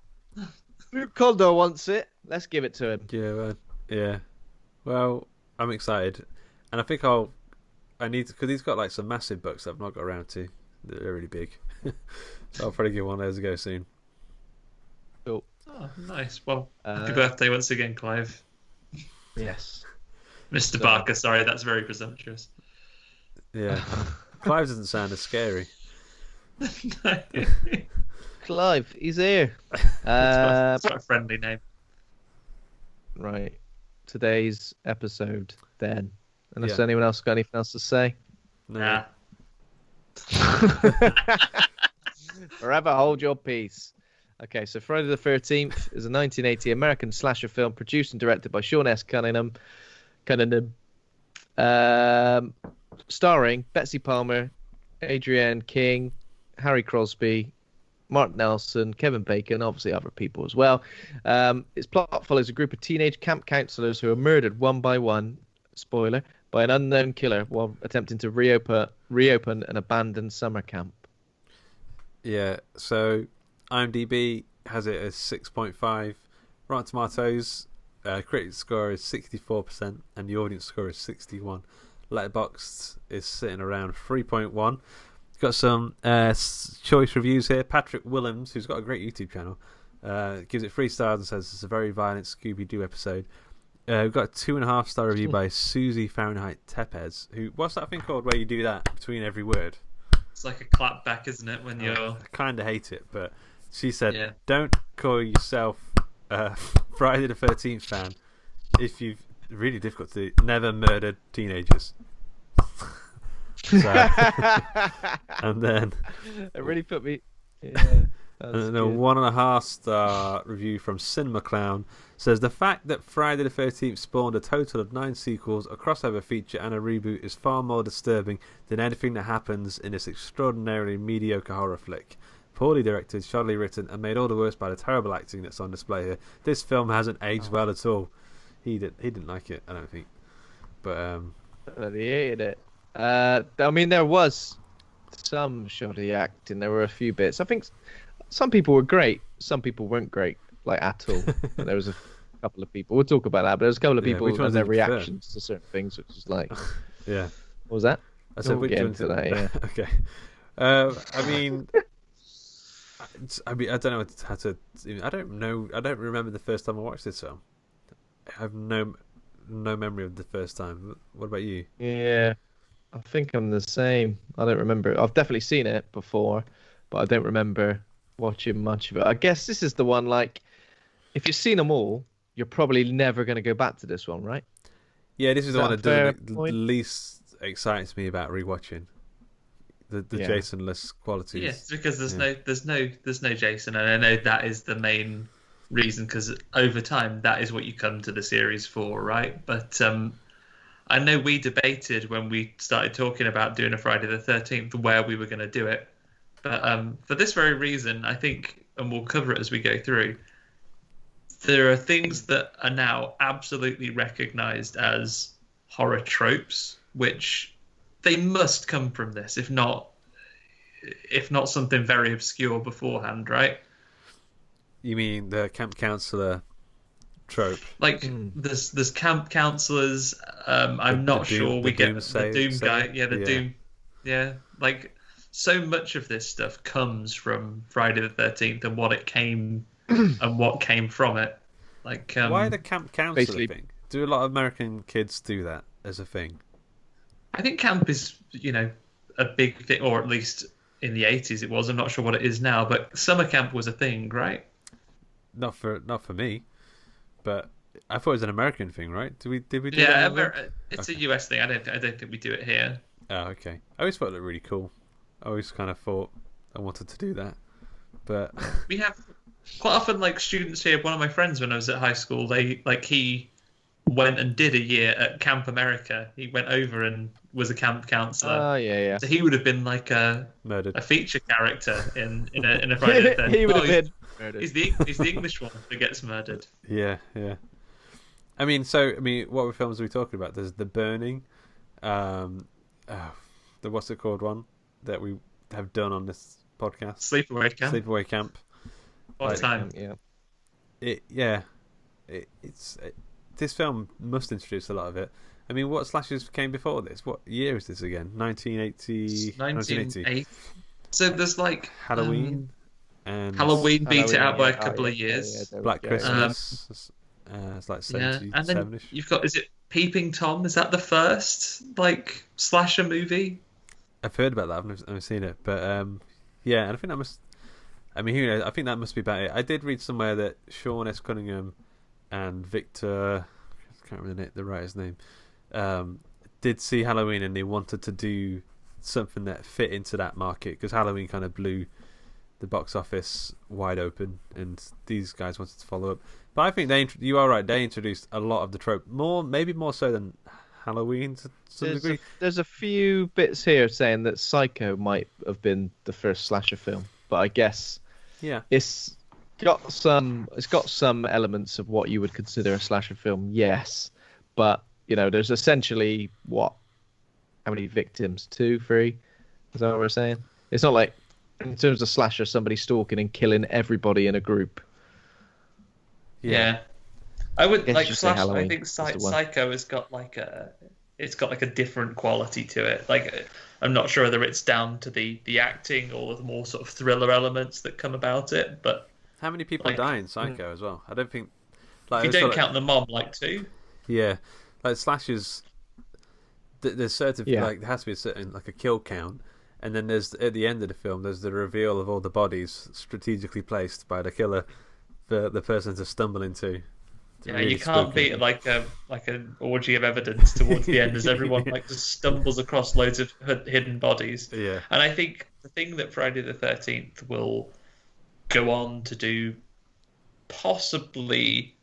Luke Calder wants it. Let's give it to him." Yeah, man. Yeah. Well, I'm excited, and I think I need to, because he's got like some massive books that I've not got around to. They're really big, so I'll probably give one of those a go soon. Cool. Oh, nice. Well, happy birthday once again, Clive. Yes. Mr. Barker, sorry, that's very presumptuous. Yeah. Clive doesn't sound as scary. Clive, he's here. It's not a friendly name. Right. Today's episode, then. Unless anyone else got anything else to say? Nah. Forever hold your peace. Okay, so Friday the 13th is a 1980 American slasher film produced and directed by Sean S. Cunningham, starring Betsy Palmer, Adrienne King, Harry Crosby, Mark Nelson, Kevin Bacon, obviously other people as well. Its plot follows a group of teenage camp counselors who are murdered one by one, spoiler, by an unknown killer while attempting to reopen an abandoned summer camp. Yeah, so IMDb has it as 6.5. Rotten Tomatoes, critic score is 64% and the audience score is 61%. Letterboxd is sitting around 3.1. Got some choice reviews here. Patrick Willems, who's got a great YouTube channel, gives it 3 stars and says it's a very violent Scooby-Doo episode. We've got a 2.5-star review by Susie Fahrenheit Tepes. What's that thing called where you do that between every word? It's like a clap back, isn't it? When you're... I kind of hate it, but she said, don't call yourself a Friday the 13th fan if you've... Really difficult to do. Never murdered teenagers. So, and then... It really put me... Yeah, and then a 1.5-star review from Cinema Clown says the fact that Friday the 13th spawned a total of 9 sequels, a crossover feature and a reboot is far more disturbing than anything that happens in this extraordinarily mediocre horror flick. Poorly directed, shoddily written and made all the worse by the terrible acting that's on display here. This film hasn't aged well at all. He didn't like it, I don't think. But he hated it. I mean, there was some shoddy acting. There were a few bits. I think some people were great. Some people weren't great, like at all. There was a couple of people. We'll talk about that. But there was a couple of people and their reactions to certain things, which is like, yeah. What was that? I said we'll get into that. Yeah. Okay. I mean, I don't know how to. I don't know. I don't remember the first time I watched this film. I have no memory of the first time. What about you? Yeah, I think I'm the same. I don't remember. I've definitely seen it before, but I don't remember watching much of it. I guess this is the one, like, if you've seen them all, you're probably never going to go back to this one, right? Yeah, this is the one that least excites me about rewatching. The Jason-less qualities. Yes, because there's no Jason, and I know that is the main reason, because over time that is what you come to the series for, right? But I know we debated when we started talking about doing a Friday the 13th where we were going to do it, but for this very reason, I think, and we'll cover it as we go through, there are things that are now absolutely recognized as horror tropes, which they must come from this, if not something very obscure beforehand, right? You mean the camp counselor trope? Like there's camp counselors. I'm not sure we get the Doom guy. Yeah, the Doom. Yeah, like so much of this stuff comes from Friday the 13th and what it came and what came from it. Like why the camp counselor thing? Do a lot of American kids do that as a thing? I think camp is, a big thing, or at least in the 80s it was. I'm not sure what it is now, but summer camp was a thing, right? Not for me, but I thought it was an American thing, right? Did we do yeah, that? It's a US thing. I don't think we do it here. Oh, okay. I always thought it looked really cool. I always kind of thought I wanted to do that, but we have quite often like students here. One of my friends when I was at high school, he went and did a year at Camp America. He went over and was a camp counselor. Oh yeah. So he would have been like a feature character in a Friday the 13th. He would have been murdered. He's the English one that gets murdered. Yeah. I mean, what films are we talking about? There's The Burning, the what's it called one that we have done on this podcast? Sleepaway Camp. What time? Yeah. This film must introduce a lot of it. I mean, what slashers came before this? What year is this again? 1980. So there's like Halloween. And Halloween beat it out by a couple of years. Black Christmas. It's like 77-ish. And then you've got, is it Peeping Tom? Is that the first like slasher movie? I've heard about that. I've never seen it, but yeah, and I think that must. I mean, who knows? I think that must be about it. I did read somewhere that Sean S. Cunningham and Victor, I can't remember the writer's name, did see Halloween and they wanted to do something that fit into that market because Halloween kind of blew the box office wide open, and these guys wanted to follow up. But I think you are right. They introduced a lot of the trope, maybe more so than Halloween to some degree. There's a few bits here saying that Psycho might have been the first slasher film, but I guess it's got some elements of what you would consider a slasher film, yes, but there's essentially how many victims? 2, 3? Is that what we're saying? It's not like, in terms of slasher, somebody stalking and killing everybody in a group. Yeah. I would like Slash. Halloween. I think Psycho has got like a different quality to it. Like, I'm not sure whether it's down to the acting or the more sort of thriller elements that come about it. But how many people die in Psycho as well? I don't think. Like, if you don't count the mom, like 2. Yeah, like Slash's. There's certain like there has to be a certain like a kill count, and then there's at the end of the film there's the reveal of all the bodies strategically placed by the killer for the person to stumble into. Yeah, really you can't beat like an orgy of evidence towards the end as everyone like just stumbles across loads of hidden bodies. Yeah, and I think the thing that Friday the 13th will go on to do, possibly,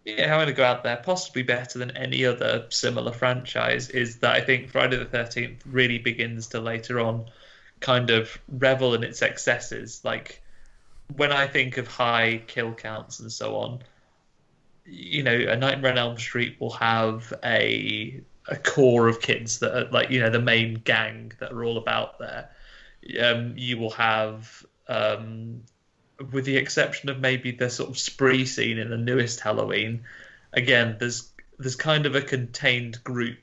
I'm going to go out there, possibly better than any other similar franchise, is that I think Friday the 13th really begins to later on kind of revel in its excesses. Like, when I think of high kill counts and so on, A Nightmare on Elm Street will have a core of kids that are like, the main gang that are all about there. You will have, with the exception of maybe the sort of spree scene in the newest Halloween, again, there's kind of a contained group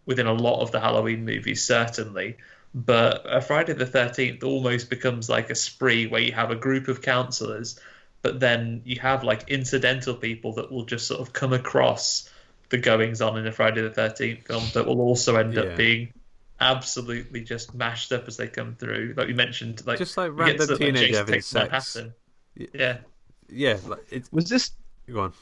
within a lot of the Halloween movies, certainly. But Friday the 13th almost becomes like a spree where you have a group of counselors, but then you have like incidental people that will just sort of come across the goings on in a Friday the 13th film that will also end up being absolutely just mashed up as they come through. Like we mentioned, like just like random teenager having sex. Yeah. Like, was this? Go on.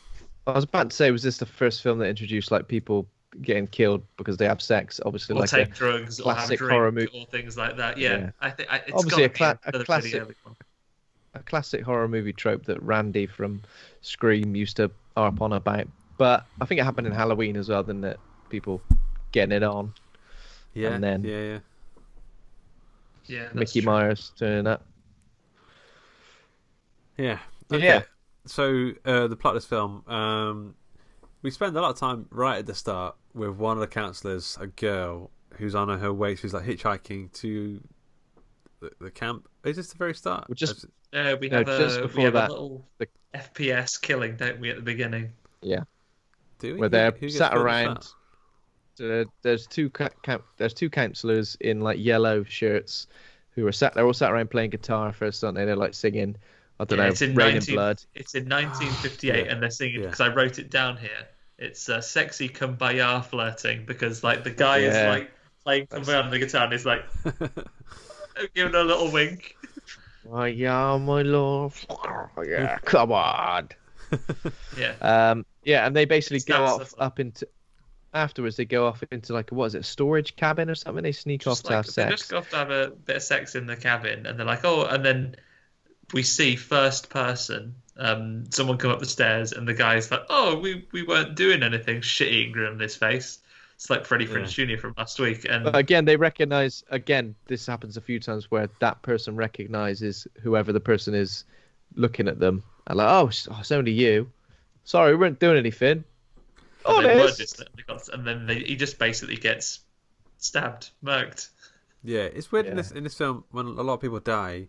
I was about to say, was this the first film that introduced like people getting killed because they have sex? Obviously, or like take drugs, classic or have horror movie, or things like that. Yeah. I think it's obviously a classic horror movie trope that Randy from Scream used to harp on about. But I think it happened in Halloween as well, didn't it? People getting it on. Yeah. And then Mickey Myers turning up. Yeah. Okay. Yeah. So the plot of this film, we spend a lot of time right at the start with one of the counsellors, a girl who's on her way. She's like hitchhiking to the camp. Is this the very start? We have a little FPS killing, don't we, at the beginning? Yeah. Do we? Where they're sat around. There's two counsellors in like yellow shirts who are they're all sat around playing guitar first, aren't they? They're like singing, I don't know, Rain and Blood. It's in 1958 and they're singing, because I wrote it down here. It's sexy kumbaya flirting, because like the guy is like playing kumbaya on the guitar and he's like giving a little wink. Oh yeah, my love. Yeah, come on. And they basically go up into. Afterwards, they go off into like a storage cabin or something. They sneak off to have sex. They just go off to have a bit of sex in the cabin, and they're like, and then we see first person, someone come up the stairs, and the guy's like, we weren't doing anything, shitting grin on his face. It's like Freddie Prinze Jr. from last week. And but again, they recognize. Again, this happens a few times where that person recognizes whoever the person is looking at them, and like, it's only you. Sorry, we weren't doing anything. And then he just basically gets stabbed, murked. Yeah, it's weird in this film when a lot of people die,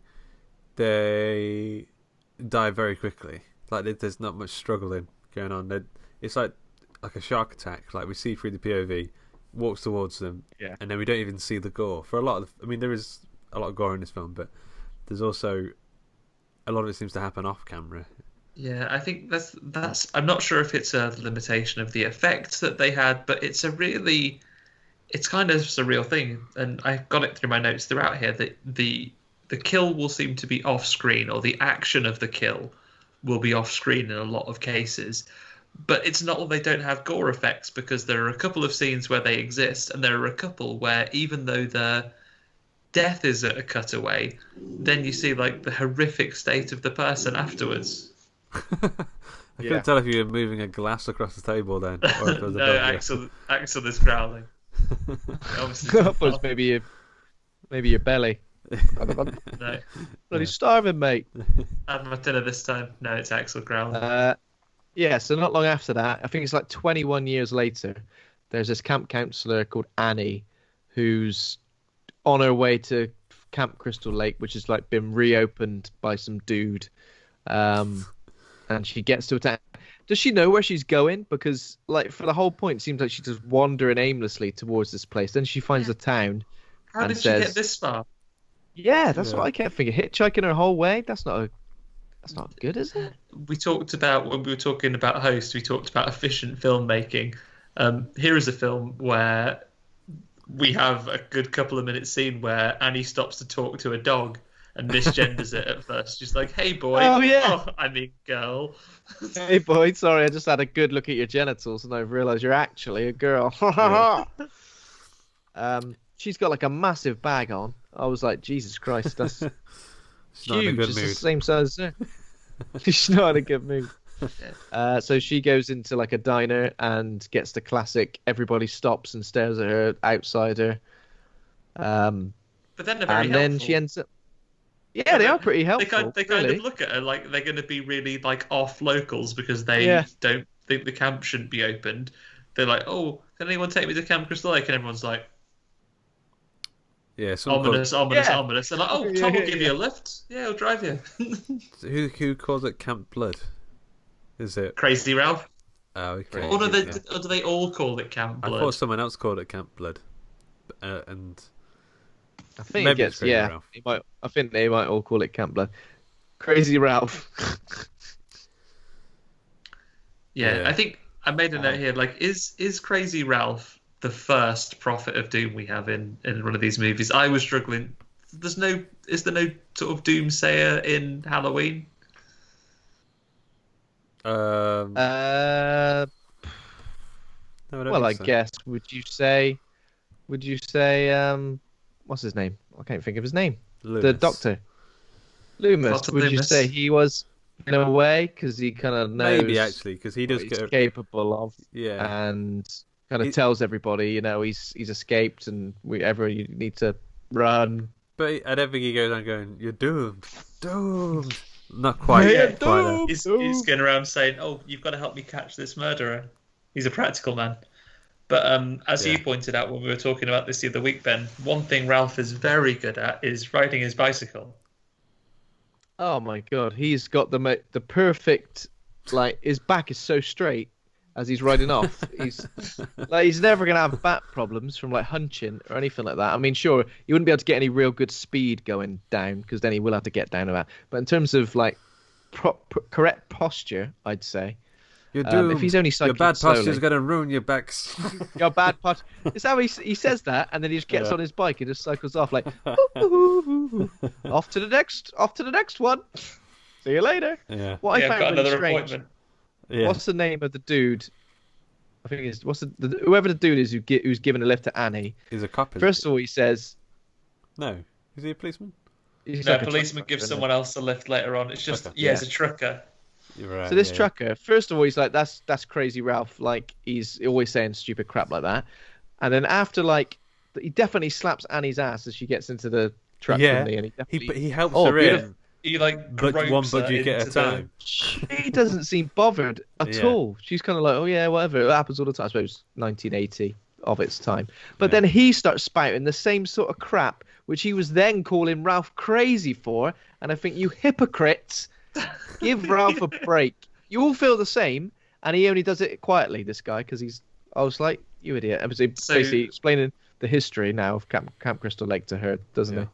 they die very quickly. Like there's not much struggling going on. It's like a shark attack. Like we see through the POV, walks towards them, and then we don't even see the gore. For a lot of, there is a lot of gore in this film, but there's also a lot of it seems to happen off camera. Yeah, I think that's. I'm not sure if it's a limitation of the effect that they had, but it's kind of just a real thing, and I got it through my notes throughout here that the kill will seem to be off screen, or the action of the kill will be off screen in a lot of cases. But it's not that they don't have gore effects, because there are a couple of scenes where they exist, and there are a couple where even though the death is at a cutaway, then you see like the horrific state of the person afterwards. I couldn't tell if you were moving a glass across the table then. Or if no, Axel is growling. Obviously, maybe your belly. No. Bloody starving, mate. I had my dinner this time. No, it's Axel growling. So not long after that, I think it's like 21 years later, there's this camp counselor called Annie who's on her way to Camp Crystal Lake, which has like been reopened by some dude. and she gets to a town. Does she know where she's going? Because like for the whole point, it seems like she's just wandering aimlessly towards this place. Then she finds a town. How did she get this far? Yeah, that's what I kept thinking. Hitchhiking her whole way. That's not good, is it? We talked about when we were talking about Host. We talked about efficient filmmaking. Here is a film where we have a good couple of minutes scene where Annie stops to talk to a dog and misgenders it at first. She's like, "Hey boy." Oh yeah. Oh, I mean girl. Hey boy, sorry, I just had a good look at your genitals and I've realised you're actually a girl. She's got like a massive bag on. I was like, Jesus Christ, that's She's not in a good It's mood. the same size as her. She's not in a good mood. So she goes into like a diner and gets the classic everybody stops and stares at her outside her. But then they're very and helpful. then she ends up. Yeah, they are pretty helpful. They kind of look at her like they're going to be really like off locals because they don't think the camp shouldn't be opened. They're like, "Oh, can anyone take me to Camp Crystal Lake?" And everyone's like, Yeah, ominous. They're like, "Oh, Tom will give you a Yeah. lift. Yeah, he'll drive you." Who calls it Camp Blood? Is it Crazy Ralph. Oh, okay. Or do they all call it Camp I Blood? thought someone else called it Camp Blood, and I think maybe it it's gets Crazy Ralph. I think they might all call it Camp Blood. Crazy Ralph. Yeah, I think I made a note here. Like, is Crazy Ralph the first prophet of doom we have in one of these movies? I was struggling. Is there no sort of doomsayer in Halloween? no, I don't Well, I think so. guess would you say what's his name? I can't think of his name. Loomis. The doctor. Loomis. Dr. Would you Loomis. say he was in a way because he kind of knows Maybe actually, because he does what he's get capable of, yeah. and kind of tells everybody, he's escaped and you need to run. But I don't think he goes on going, "You're doomed, doomed." Not quite. Yeah, quite there. He's going around saying, "Oh, you've got to help me catch this murderer." He's a practical man. But as you pointed out when we were talking about this the other week, Ben, one thing Ralph is very good at is riding his bicycle. Oh my God, he's got the perfect, like his back is so straight as he's riding off. He's never gonna have back problems from like hunching or anything like that. I mean, sure, he wouldn't be able to get any real good speed going down because then he will have to get down to that. But in terms of like correct posture, I'd say. You're doomed. If he's only your bad slowly, posture's going to ruin your backs. your bad posture. It's how he says that, and then he just gets on his bike and just cycles off like off to the next one. See you later. Yeah. What I I've found got really another strange. appointment. Yeah. What's the name of the dude? I think it's whoever the dude is who's given a lift to Annie. He's a cop. First of all, he says, No. Is he a policeman? he's No, like a policeman gives someone else a lift later on. It's just, Okay. it's a trucker. You're right. So this yeah. trucker, first of all, he's like, that's Crazy Ralph. Like, he's always saying stupid crap like that. And then after, like, he definitely slaps Annie's ass as she gets into the truck. Yeah. And He helps Oh, her beautiful. in. He like But ropes one her budget at a into the- time. She doesn't seem bothered at Yeah. all. She's kind of like, oh yeah, whatever. It happens all the time. I suppose 1980 of its time. But Yeah. then he starts spouting the same sort of crap, which he was then calling Ralph crazy for. And I think, you hypocrites, give Ralph a break. You all feel the same, and he only does it quietly, this guy, because I was like, you idiot. I was basically explaining the history now of Camp Crystal Lake to her, doesn't he?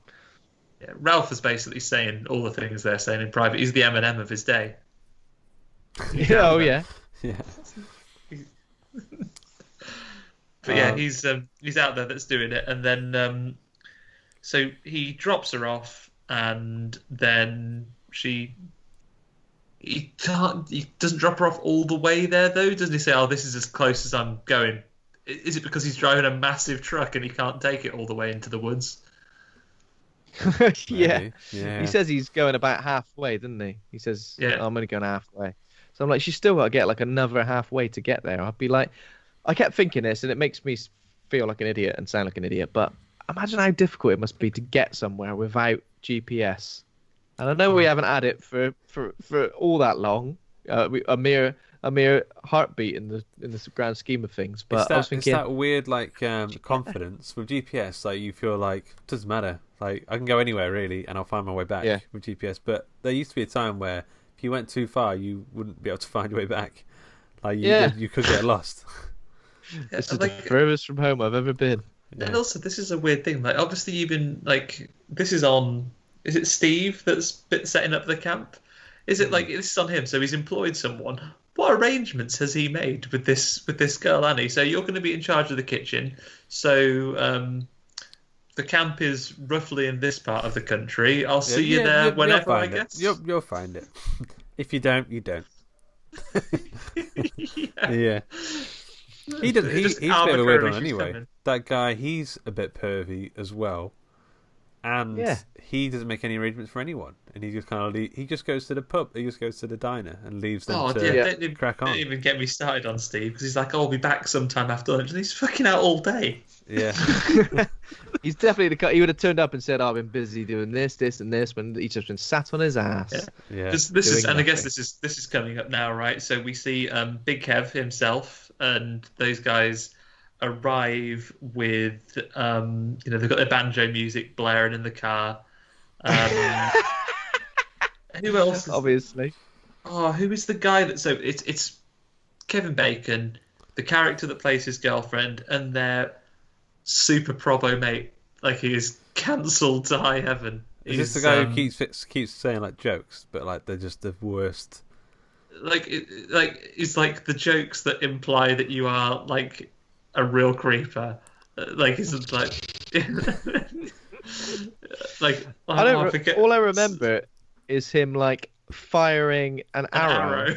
Yeah, Ralph is basically saying all the things they're saying in private. He's the Eminem of his day. Yeah, oh yeah. Yeah. But yeah, he's out there that's doing it, and then so he drops her off, and then he doesn't drop her off all the way there though, doesn't he? Say, "Oh, this is as close as I'm going." Is it because he's driving a massive truck and he can't take it all the way into the woods? Yeah. Maybe. Yeah. He says he's going about halfway, doesn't he? He says, Yeah. I'm only going halfway. So I'm like, she's still got to get like another halfway to get there. I'd be like, I kept thinking this, and it makes me feel like an idiot and sound like an idiot, but imagine how difficult it must be to get somewhere without GPS. And I know we haven't had it for all that long, a mere heartbeat in the grand scheme of things. But I was thinking, it's that weird like confidence with GPS. Like you feel like it doesn't matter. Like I can go anywhere really, and I'll find my way back with GPS. But there used to be a time where if you went too far, you wouldn't be able to find your way back. Like you could get lost. This is the furthest from home I've ever been. And also, this is a weird thing. Like, obviously, you've been like, this is on. Is it Steve that's setting up the camp? Is it like this is on him? So he's employed someone. What arrangements has he made with this girl Annie? So you're going to be in charge of the kitchen. So the camp is roughly in this part of the country. I'll see you there whenever, I guess. You'll find it. If you don't, you don't. Yeah. He does. He's a bit of a weird one anyway. Coming. That guy, he's a bit pervy as well, and he doesn't make any arrangements for anyone. And he just kind of he just goes to the pub. He just goes to the diner and leaves them to crack on. Don't even get me started on Steve because he's like, "Oh, I'll be back sometime after lunch," and he's fucking out all day. Yeah. He's definitely the guy. He would have turned up and said, "Oh, I've been busy doing this, this, and this," when he's just been sat on his ass. Yeah. This is, and I guess this is coming up now, right? So we see Big Kev himself and those guys arrive with they've got their banjo music blaring in the car. Who else? Obviously. Oh, who is the guy that? So it's Kevin Bacon, the character that plays his girlfriend, and their super probo mate. Like, he is cancelled to high heaven. Is this the guy who keeps saying like jokes, but like they're just the worst? It's like the jokes that imply that you are like a real creeper. Like, isn't like like all I remember is him like firing an arrow.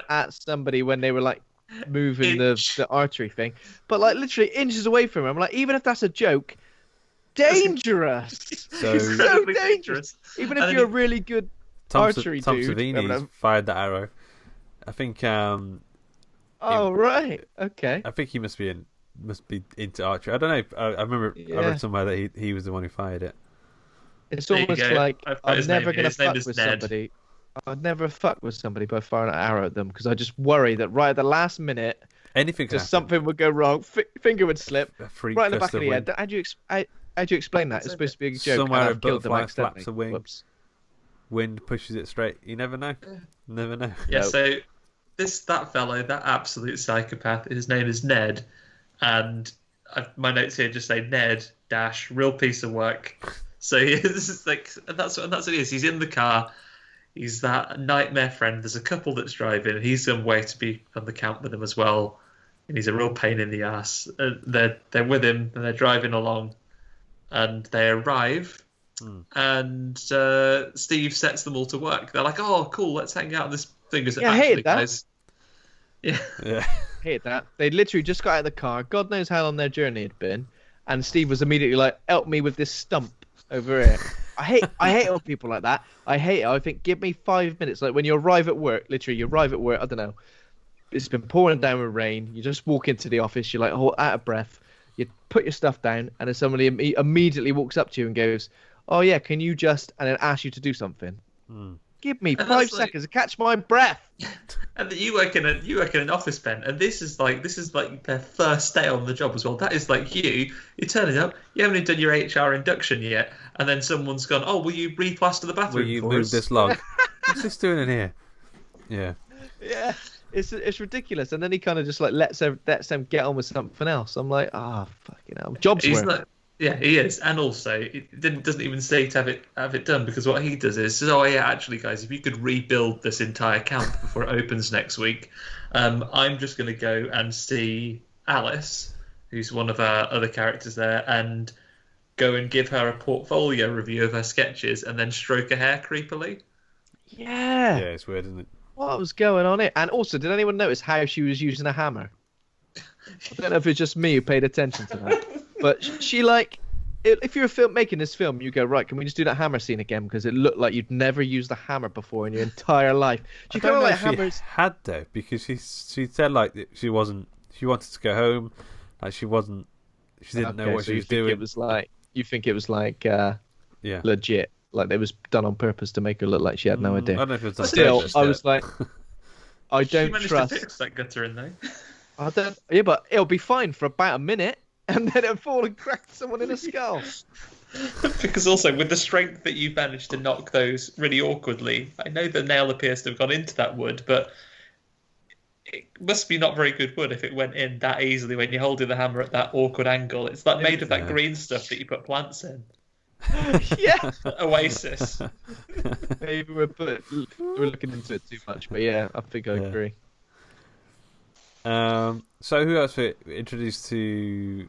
At somebody when they were like moving the archery thing, but like literally inches away from him. Like, even if that's a joke, dangerous. So dangerous. Even if you're a really good archery Tom dude. Savini's fired that arrow. I think. Right. Okay. I think he must be into archery. I don't know. I remember I read somewhere that he was the one who fired it. It's almost like I'm never going to fuck with somebody. I'd never fuck with somebody by firing an arrow at them because I just worry that right at the last minute, something would go wrong. Finger would slip right in the back of the head. How do you explain that? It's supposed to be a joke. Somewhere a butterfly flaps a wing. Whoops. Wind pushes it straight. You never know. Never know. Yeah. So that fellow, that absolute psychopath, his name is Ned, and my notes here just say Ned - real piece of work. So this is like that's what he is. He's in the car. He's that nightmare friend. There's a couple that's driving. He's some way to be on the camp with them as well, and he's a real pain in the ass. They're with him and they're driving along, and they arrive, and Steve sets them all to work. They're like, "Oh, cool, let's hang out." This thing is actually, guys. Yeah. Hate that. They literally just got out of the car. God knows how long their journey had been, and Steve was immediately like, "Help me with this stump over here." I hate all people like that. I hate it. I think, give me 5 minutes. Like, when you arrive at work, literally, you arrive at work, I don't know, it's been pouring down with rain. You just walk into the office, you're like, out of breath. You put your stuff down, and then somebody immediately walks up to you and goes, "Oh yeah, can you just," and then asks you to do something. Give me 5 seconds to catch my breath. And you work in an office, Ben, and this is like their first day on the job as well. That is like you're turning up, you haven't even done your HR induction yet, and then someone's gone, "Oh, will you replaster the bathroom? Will you move this log?" What's this doing in here? Yeah. Yeah. It's ridiculous, and then he kind of just like lets them get on with something else. I'm like, fucking hell, job's work. Yeah, he is, and also it doesn't even say to have it done, because what he does is says, "Oh yeah, actually, guys, if you could rebuild this entire camp before it opens next week, I'm just going to go and see Alice, who's one of our other characters there, and go and give her a portfolio review of her sketches, and then stroke her hair creepily." Yeah, it's weird, isn't it? What was going on here? And also, did anyone notice how she was using a hammer? I don't know if it's just me who paid attention to that. But she, like, if you're making this film, you go, right, can we just do that hammer scene again? Because it looked like you'd never used a hammer before in your entire life. She kind of like hammers. She had though, because she said like she wanted to go home, like she didn't know what she was doing. You think it was like legit, like it was done on purpose to make her look like she had no idea. I don't know if it was still. I was like, I don't trust. She managed to fix that gutter in though. I don't. Yeah, but it'll be fine for about a minute. And then it'll fall and crack someone in the skull. Because also, with the strength that you've managed to knock those really awkwardly, I know the nail appears to have gone into that wood, but it must be not very good wood if it went in that easily when you're holding the hammer at that awkward angle. It's like made of that green stuff that you put plants in. Yeah. Oasis. Maybe we're looking into it too much, but yeah, I think I agree. So who else we introduced to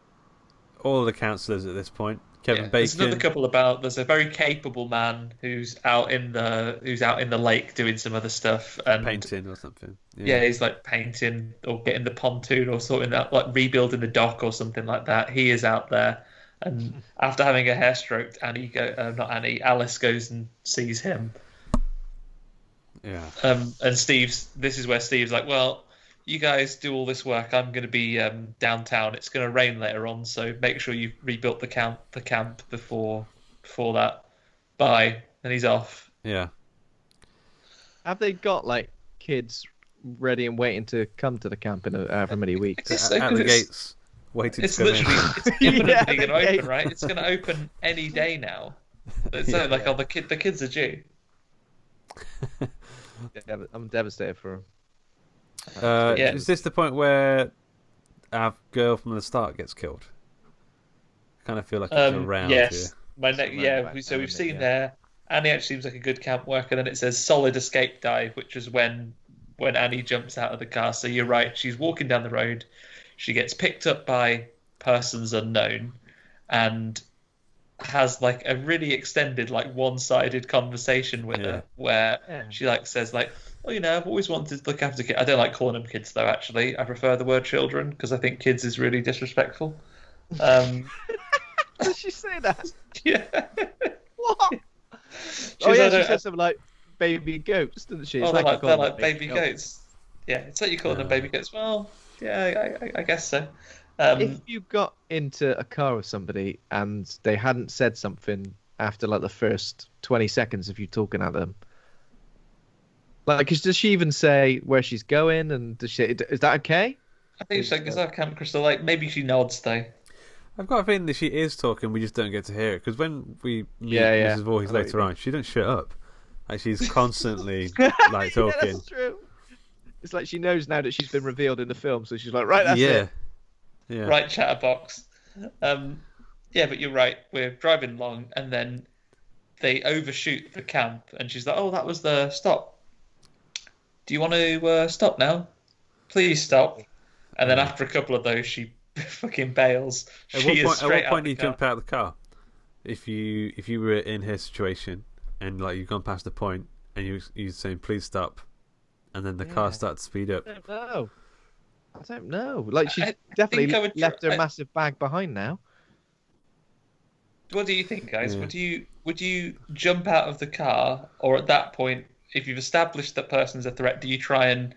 all the counsellors at this point? Kevin Bacon. There's another couple about. There's a very capable man who's out in the lake doing some other stuff and painting or something. Yeah, he's like painting or getting the pontoon or sorting that, like rebuilding the dock or something like that. He is out there, and after having a hair stroked, Alice goes and sees him. Yeah. And this is where Steve's like, well, you guys do all this work. I'm going to be downtown. It's going to rain later on, so make sure you've rebuilt the camp before that. Bye. And he's off. Yeah. Have they got like kids ready and waiting to come to the camp in however many weeks? At the gates, waiting to come in. It's imminently going to open, right? It's going to open any day now. It's the kids are due. I'm devastated for him. Is this the point where our girl from the start gets killed? I kind of feel like it's around yes. here. So we've seen there. Annie actually seems like a good camp worker. Then it says solid escape dive, which is when Annie jumps out of the car. So you're right. She's walking down the road. She gets picked up by persons unknown, and has like a really extended, like one-sided conversation with her, where she like says like, well, I've always wanted to look after kids. I don't like calling them kids, though, actually. I prefer the word children, because I think kids is really disrespectful. Does she say that? Yeah. What? She says something like baby goats, doesn't she? They're like baby goats. Yeah, it's like you call them baby goats. Well, yeah, I guess so. If you got into a car with somebody and they hadn't said something after like the first 20 seconds of you talking at them, like, does she even say where she's going? And is that okay? I think she's like, is that Camp Crystal Lake? Maybe she nods, though. I've got a feeling that she is talking, we just don't get to hear it. Because when we meet Mrs. Voorhees later on, she doesn't shut up. Like, she's constantly like talking. Yeah, that's true. It's like she knows now that she's been revealed in the film, so she's like, right, that's it. Yeah. Right, chatterbox. Yeah, but you're right. We're driving along, and then they overshoot the camp, and she's like, oh, that was the stop. Do you want to stop now? Please stop. And then after a couple of those, she fucking bails. At what point do you jump out of the car? If you were in her situation and like you've gone past the point and you're saying please stop, and then the car starts to speed up. I don't know. Like she's definitely left her massive bag behind now. What do you think, guys? Yeah. Would you jump out of the car, or at that point, if you've established that person's a threat, do you try and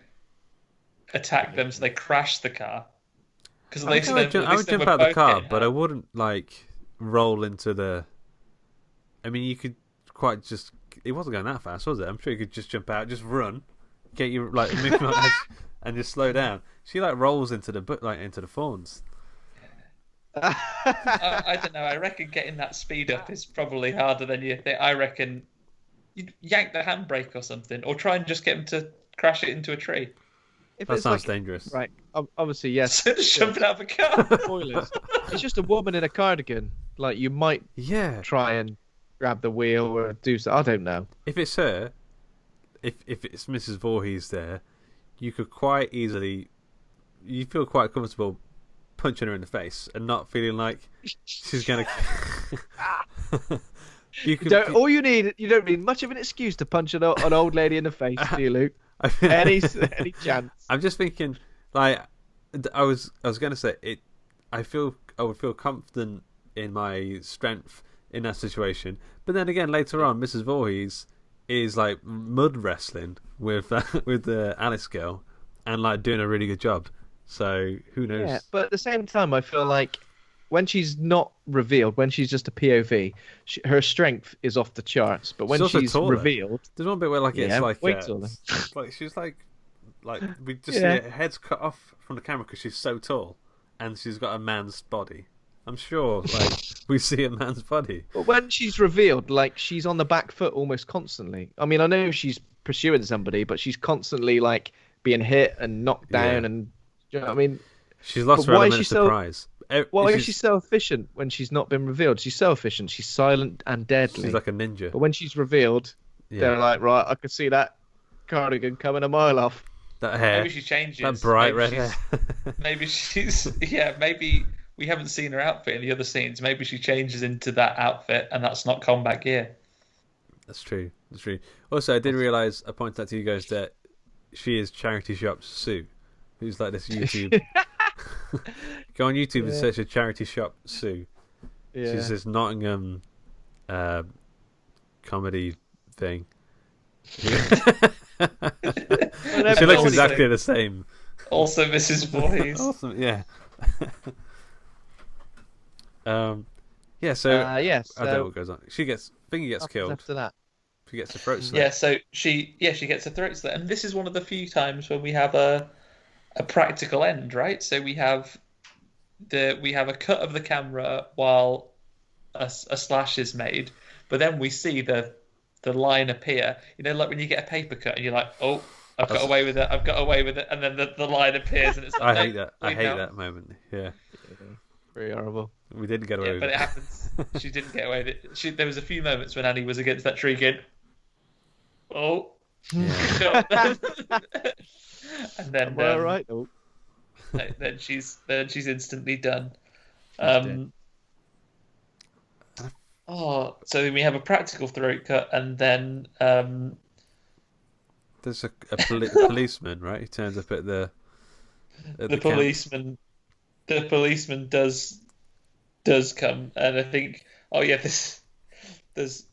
attack them so they crash the car? Because I would jump out of the car, but I wouldn't like roll into the. I mean, you could quite just. It wasn't going that fast, was it? I'm sure you could just jump out, just run, get you like moving on edge, and just slow down. She like rolls into the fawns. I don't know. I reckon getting that speed up is probably harder than you think. I reckon you'd yank the handbrake or something, or try and just get him to crash it into a tree. That sounds dangerous. Right. Obviously, yes. So just jumping out of a car. Spoilers. It's just a woman in a cardigan. Like, you might try and grab the wheel or do so. I don't know. If it's her, if it's Mrs. Voorhees there, you could quite easily... You feel quite comfortable punching her in the face and not feeling like she's going to... You don't need much of an excuse to punch an old lady in the face, do you, Luke? Any chance? I'm just thinking, like, I was going to say it. I would feel confident in my strength in that situation, but then again, later on, Mrs. Voorhees is like mud wrestling with the Alice girl and like doing a really good job. So who knows? Yeah, but at the same time, I feel like when she's not revealed, when she's just a POV, her strength is off the charts. But when she's revealed, there's one bit where like it's like like she's like we just see her head's cut off from the camera because she's so tall, and she's got a man's body. I'm sure, like, we see a man's body. But when she's revealed, like, she's on the back foot almost constantly. I mean, I know she's pursuing somebody, but she's constantly, like, being hit and knocked down, and you know what I mean? She's lost her element of surprise. Why is she so efficient when she's not been revealed? She's so efficient. She's silent and deadly. She's like a ninja. But when she's revealed, they're like, right, I could see that cardigan coming a mile off. That hair. Maybe she changes. That bright red hair. Maybe she's... Yeah, maybe we haven't seen her outfit in the other scenes. Maybe she changes into that outfit and that's not combat gear. That's true. That's true. Also, I did realise, I pointed out to you guys that she is Charity Shop Sue, who's like this YouTube... Go on YouTube and search a Charity Shop Sue. Yeah. She's this Nottingham comedy thing. She looks exactly the same. Also Mrs. Voorhees. Awesome, yeah. Yeah, so I don't know what goes on. Thingy gets killed. After that, she gets her throat slit. Yeah, so she gets her throat slit, and this is one of the few times when we have a practical end, right? So we have a cut of the camera while a slash is made, but then we see the line appear. You know, like when you get a paper cut and you're like, oh, I've got away with it, and then the line appears and it's like, I hate that. I hate that moment. Yeah. Very horrible. We didn't get away with it. But it happens. She didn't get away with it. There was a few moments when Annie was against that tree going, oh. Yeah. And then all right. Oh. then she's instantly done. So we have a practical throat cut, and then there's a policeman, right? He turns up at the policeman. The policeman does come, and I think, there's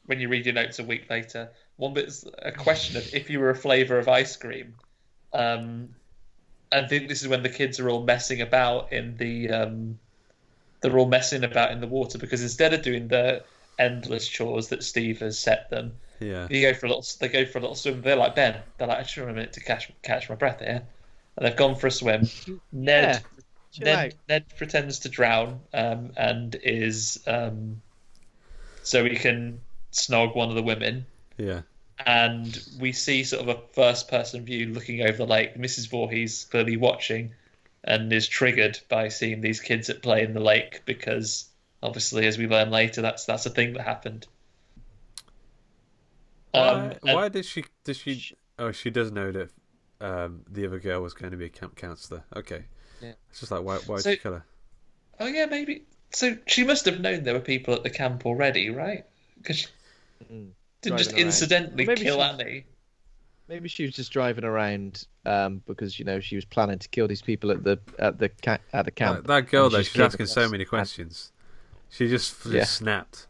when you read your notes a week later, one bit's a question of if you were a flavour of ice cream. I think this is when the kids are all messing about in the water, because instead of doing the endless chores that Steve has set them, they go for a little swim. They're like, Ben, I just want a minute to catch my breath here, and they've gone for a swim. Ned pretends to drown and is so he can snog one of the women. Yeah. And we see sort of a first-person view looking over the lake. Mrs. Voorhees clearly watching and is triggered by seeing these kids at play in the lake because, obviously, as we learn later, that's a thing that happened. Why does she? Oh, she does know that the other girl was going to be a camp counselor. Okay. Yeah. It's just like, why did she kill her? Oh, yeah, maybe. So she must have known there were people at the camp already, right? Because she didn't just incidentally kill Annie. Maybe she was just driving around because she was planning to kill these people at the camp. That girl though, she's asking so many questions. She just snapped.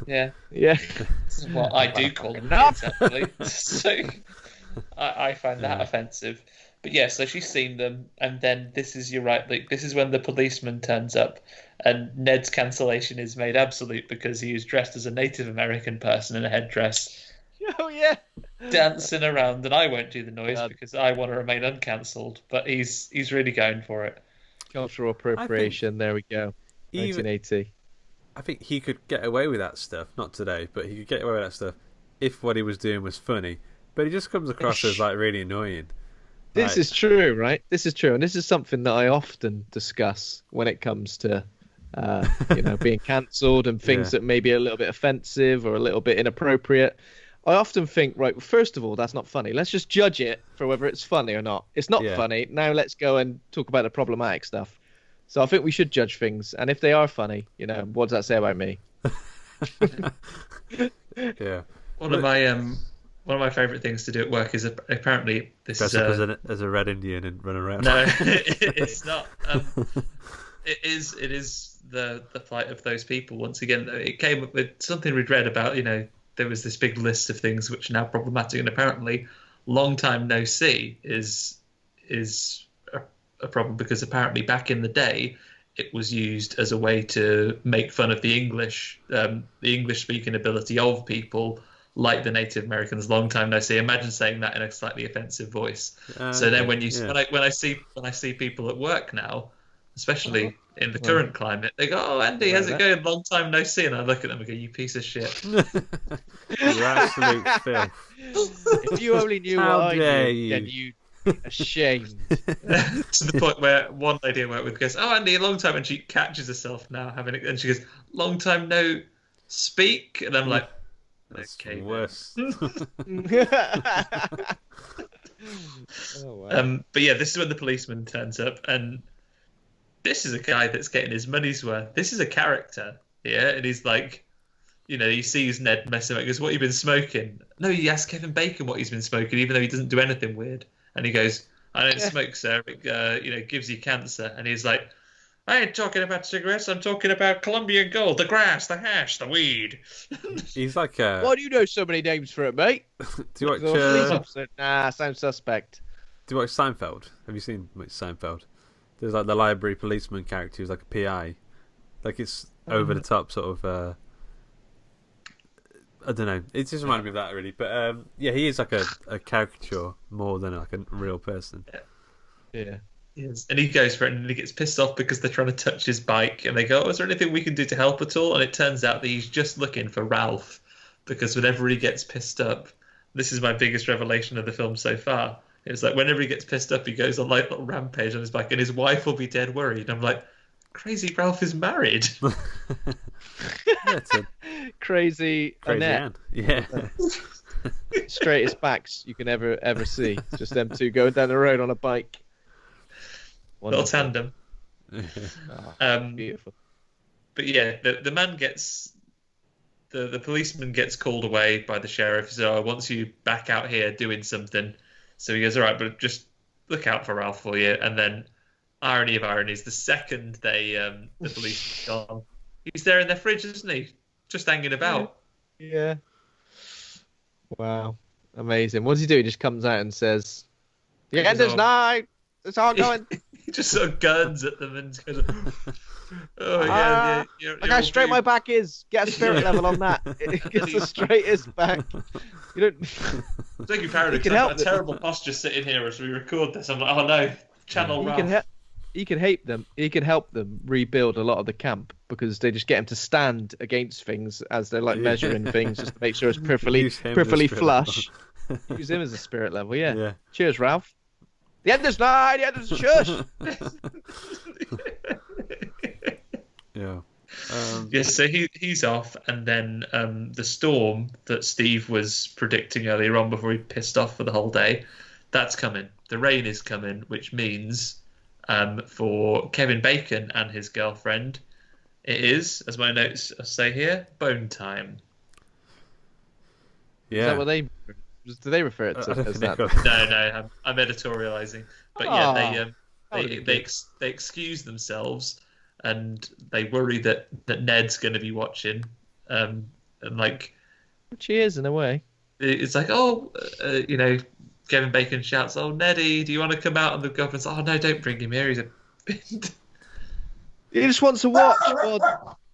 Yeah. This is what I do call them, actually. So I find that offensive. But yeah, so she's seen them, and then you're right, like, this is when the policeman turns up, and Ned's cancellation is made absolute because he is dressed as a Native American person in a headdress. Oh, yeah. Dancing around, and I won't do the noise because I want to remain uncancelled, but he's really going for it. Cultural appropriation, there we go. 1980. I think he could get away with that stuff, not today, but he could get away with that stuff if what he was doing was funny. But he just comes across as like really annoying. This is true, right? This is true, and this is something that I often discuss when it comes to, being cancelled and things that may be a little bit offensive or a little bit inappropriate. I often think, right, first of all, that's not funny. Let's just judge it for whether it's funny or not. It's not funny. Now let's go and talk about the problematic stuff. So I think we should judge things, and if they are funny, what does that say about me? Yeah. One of my favourite things to do at work is apparently this dress up as a red Indian and run around. No, it's not. It is the plight of those people. Once again, it came up with something we'd read about. There was this big list of things which are now problematic, and apparently, long time no see is a problem because apparently back in the day it was used as a way to make fun of the English speaking ability of people like the Native Americans. Long time no see. Imagine saying that in a slightly offensive voice. So then when I see people at work now, especially in the current climate. They go, "Oh, Andy, how's it going? Long time no see." And I look at them and go, "You piece of shit." You're absolute filth. If you only knew what I knew, then you'd be ashamed. To the point where one lady I work with goes, "Oh, Andy, a long time," and she catches herself now having it, and she goes, "Long time no speak," and I'm like, "That's okay, worse." Oh, wow. But yeah, this is when the policeman turns up, and this is a guy that's getting his money's worth. This is a character, yeah, and he's like, he sees Ned messing up. He goes, "What have you been smoking?" No, he asks Kevin Bacon what he's been smoking, even though he doesn't do anything weird. And he goes, "I don't smoke, sir. It gives you cancer." And he's like, "I ain't talking about cigarettes. I'm talking about Colombian gold, the grass, the hash, the weed." He's like, why do you know so many names for it, mate? Do you watch? Nah, sounds suspect. Do you watch Seinfeld? Have you seen much Seinfeld? There's like the library policeman character who's like a PI. Like it's over the top sort of. I don't know. It just reminded me of that really. But yeah, he is like a caricature more than like a real person. Yeah. Yes. And he goes for it, and he gets pissed off because they're trying to touch his bike, and they go, "Oh, is there anything we can do to help at all?" And it turns out that he's just looking for Ralph, because whenever he gets pissed up, this is my biggest revelation of the film so far. It's like whenever he gets pissed up, he goes on like a little rampage on his bike, and his wife will be dead worried. And I'm like, crazy Ralph is married. Crazy Annette. Anne. Yeah. Straightest backs you can ever see. Just them two going down the road on a bike. Little tandem. Beautiful. But yeah, the man gets the policeman gets called away by the sheriff. So I want you back out here doing something. So he goes, "All right, but just look out for Ralph for you." And then, irony of ironies, the second the policeman's gone, he's there in their fridge, isn't he? Just hanging about. Yeah. Wow. Amazing. What does he do? He just comes out and says, "The end is nigh. It's all going." He just sort of guns at them and goes, "Oh yeah, look how straight my back is. Get a spirit level on that. It gets the straightest back. You don't." It's like a paradox. I've got a terrible posture sitting here as we record this. I'm like, "Oh no, channel Ralph." He can help them. He can help them rebuild a lot of the camp because they just get him to stand against things as they're like measuring things just to make sure it's perfectly flush. Use him as a spirit level. Yeah. Cheers, Ralph. The end is nigh. The end is shush. Yeah. Yes, so he's off, and then the storm that Steve was predicting earlier on before he pissed off for the whole day, that's coming. The rain is coming, which means for Kevin Bacon and his girlfriend, it is, as my notes say here, bone time. Yeah. Is that what they... Do they refer it to as that? No, I'm editorializing. But yeah, they excuse themselves, and they worry that Ned's going to be watching, and like, which he is in a way. It's like, Kevin Bacon shouts, "Oh, Neddy, do you want to come out?" And the girlfriend's, "Oh no, don't bring him here. He's a." He just wants to watch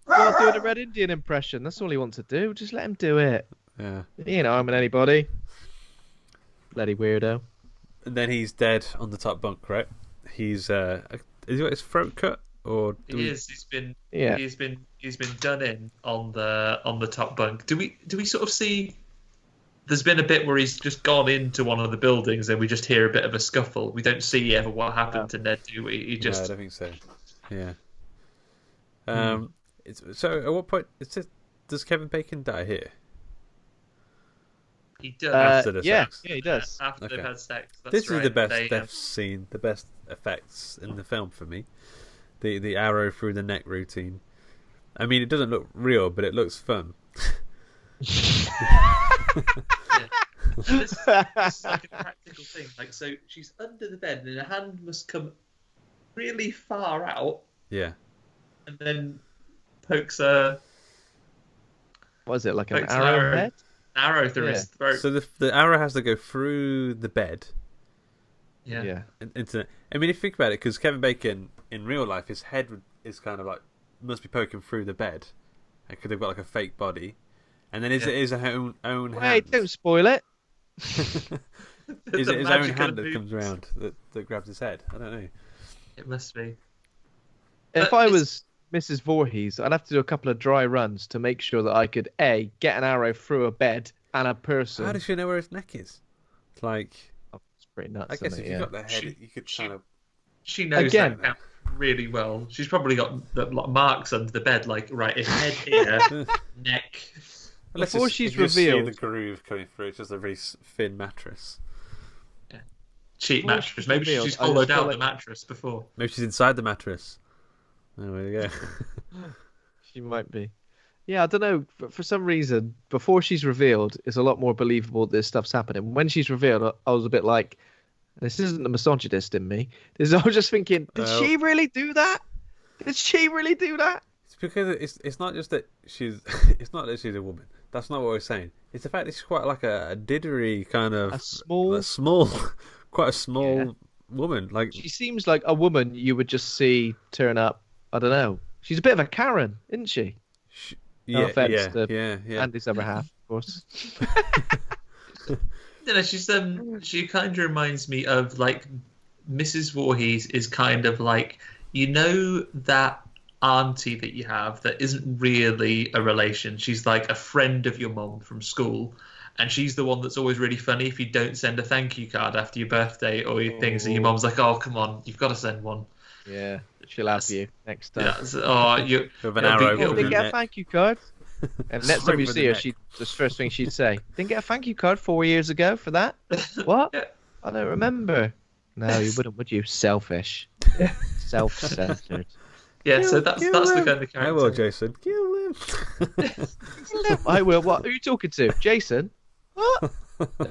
while doing a Red Indian impression. That's all he wants to do. Just let him do it. Yeah. You know, I'm an anybody. Bloody weirdo. And then he's dead on the top bunk, right? He's has he got his throat cut, or is. He's been done in on the top bunk. Do we sort of see? There's been a bit where he's just gone into one of the buildings, and we just hear a bit of a scuffle. We don't see ever what happened to Ned, do we? No, I don't think so. Yeah. So at what point does Kevin Bacon die here? He does. After the sex. Yeah, he does. After they've had sex. This is the best death scene, the best effects in the film for me. The arrow through the neck routine. I mean, it doesn't look real, but it looks fun. This is like a practical thing. Like, so she's under the bed, and her hand must come really far out. Yeah. And then pokes a. What is it, like an arrowhead? Arrow through his throat. So the arrow has to go through the bed. Yeah. I mean, if you think about it, because Kevin Bacon in real life, his head is kind of like must be poking through the bed, because they've got like a fake body, and then is it his own hand? Wait, don't spoil it. Is it his own hand that comes around that grabs his head? I don't know. It must be. If I was Mrs. Voorhees, I'd have to do a couple of dry runs to make sure that I could A, get an arrow through a bed and a person. How does she know where his neck is? It's like, it's pretty nuts. I guess if you've got the head, you could kind of. She knows that really well. She's probably got the marks under the bed, like his head here, neck. Before she's revealed, see the groove coming through. It's just a very thin mattress. Yeah. Cheap mattress. Maybe she's hollowed out the mattress before. Maybe she's inside the mattress. Oh, there you go. She might be. Yeah, I don't know. For some reason, before she's revealed, it's a lot more believable this stuff's happening. When she's revealed, I was a bit like, this isn't the misogynist in me. I was just thinking, did she really do that? Did she really do that? It's because it's not just that she's it's not that she's a woman. That's not what we're saying. It's the fact that she's quite like a diddery kind of quite a small woman. Like, she seems like a woman you would just see turn up. I don't know. She's a bit of a Karen, isn't she? No offense to Andy's other half, of course. She kind of reminds me of like Mrs. Voorhees is kind of like, that auntie that you have that isn't really a relation. She's like a friend of your mum from school, and she's the one that's always really funny if you don't send a thank you card after your birthday or your things, and your mum's like, oh come on, you've got to send one. Yeah, she'll have you next time. You with an arrow. Didn't get a thank you card. And next time you see her, the first thing she'd say, didn't get a thank you card 4 years ago for that? What? Yeah. I don't remember. No, you wouldn't, would you? Selfish. Self-centered. Yeah, so that's the kind of character. I will, Jason. Kill him. I will. What? Who are you talking to? Jason? What?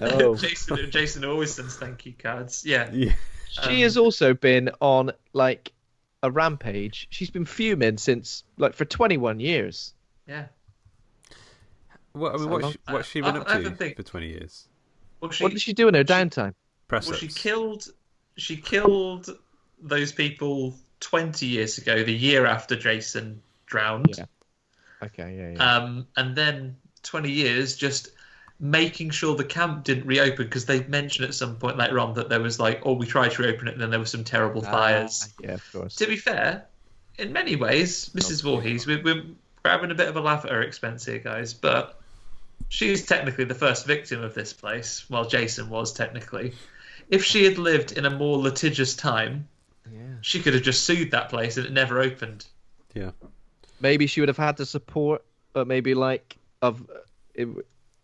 No. Jason always sends thank you cards. Yeah. She has also been on like a rampage. She's been fuming since for 21 years. Yeah. Well, I mean, what's she been up to for 20 years? Well, what did she do in her downtime? She killed those people 20 years ago, the year after Jason drowned. Yeah. Okay, yeah. And then 20 years just making sure the camp didn't reopen, because they mentioned at some point later on that there was we tried to reopen it and then there were some terrible fires. Yeah, of course. To be fair, in many ways, Mrs. Voorhees, we're having a bit of a laugh at her expense here, guys, but she's technically the first victim of this place, while Jason was technically. If she had lived in a more litigious time, she could have just sued that place and it never opened. Yeah. Maybe she would have had the support, but maybe of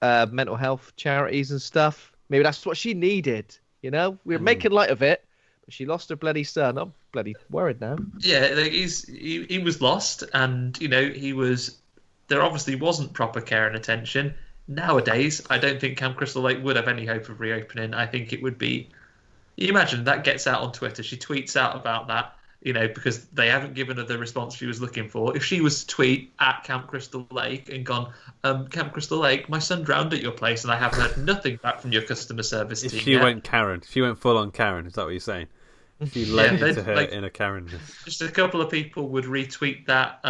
mental health charities and stuff. Maybe that's what she needed. We're making light of it, but she lost her bloody son. I'm bloody worried now. Yeah, he was lost, and there obviously wasn't proper care and attention. Nowadays, I don't think Camp Crystal Lake would have any hope of reopening. I think it would be. You imagine that gets out on Twitter. She tweets out about that, because they haven't given her the response she was looking for. If she was to tweet at Camp Crystal Lake and gone, Camp Crystal Lake, my son drowned at your place and I have heard nothing back from your customer service team. If she went Karen, she went full on Karen, is that what you're saying? She led into her in a Karen. Just a couple of people would retweet that.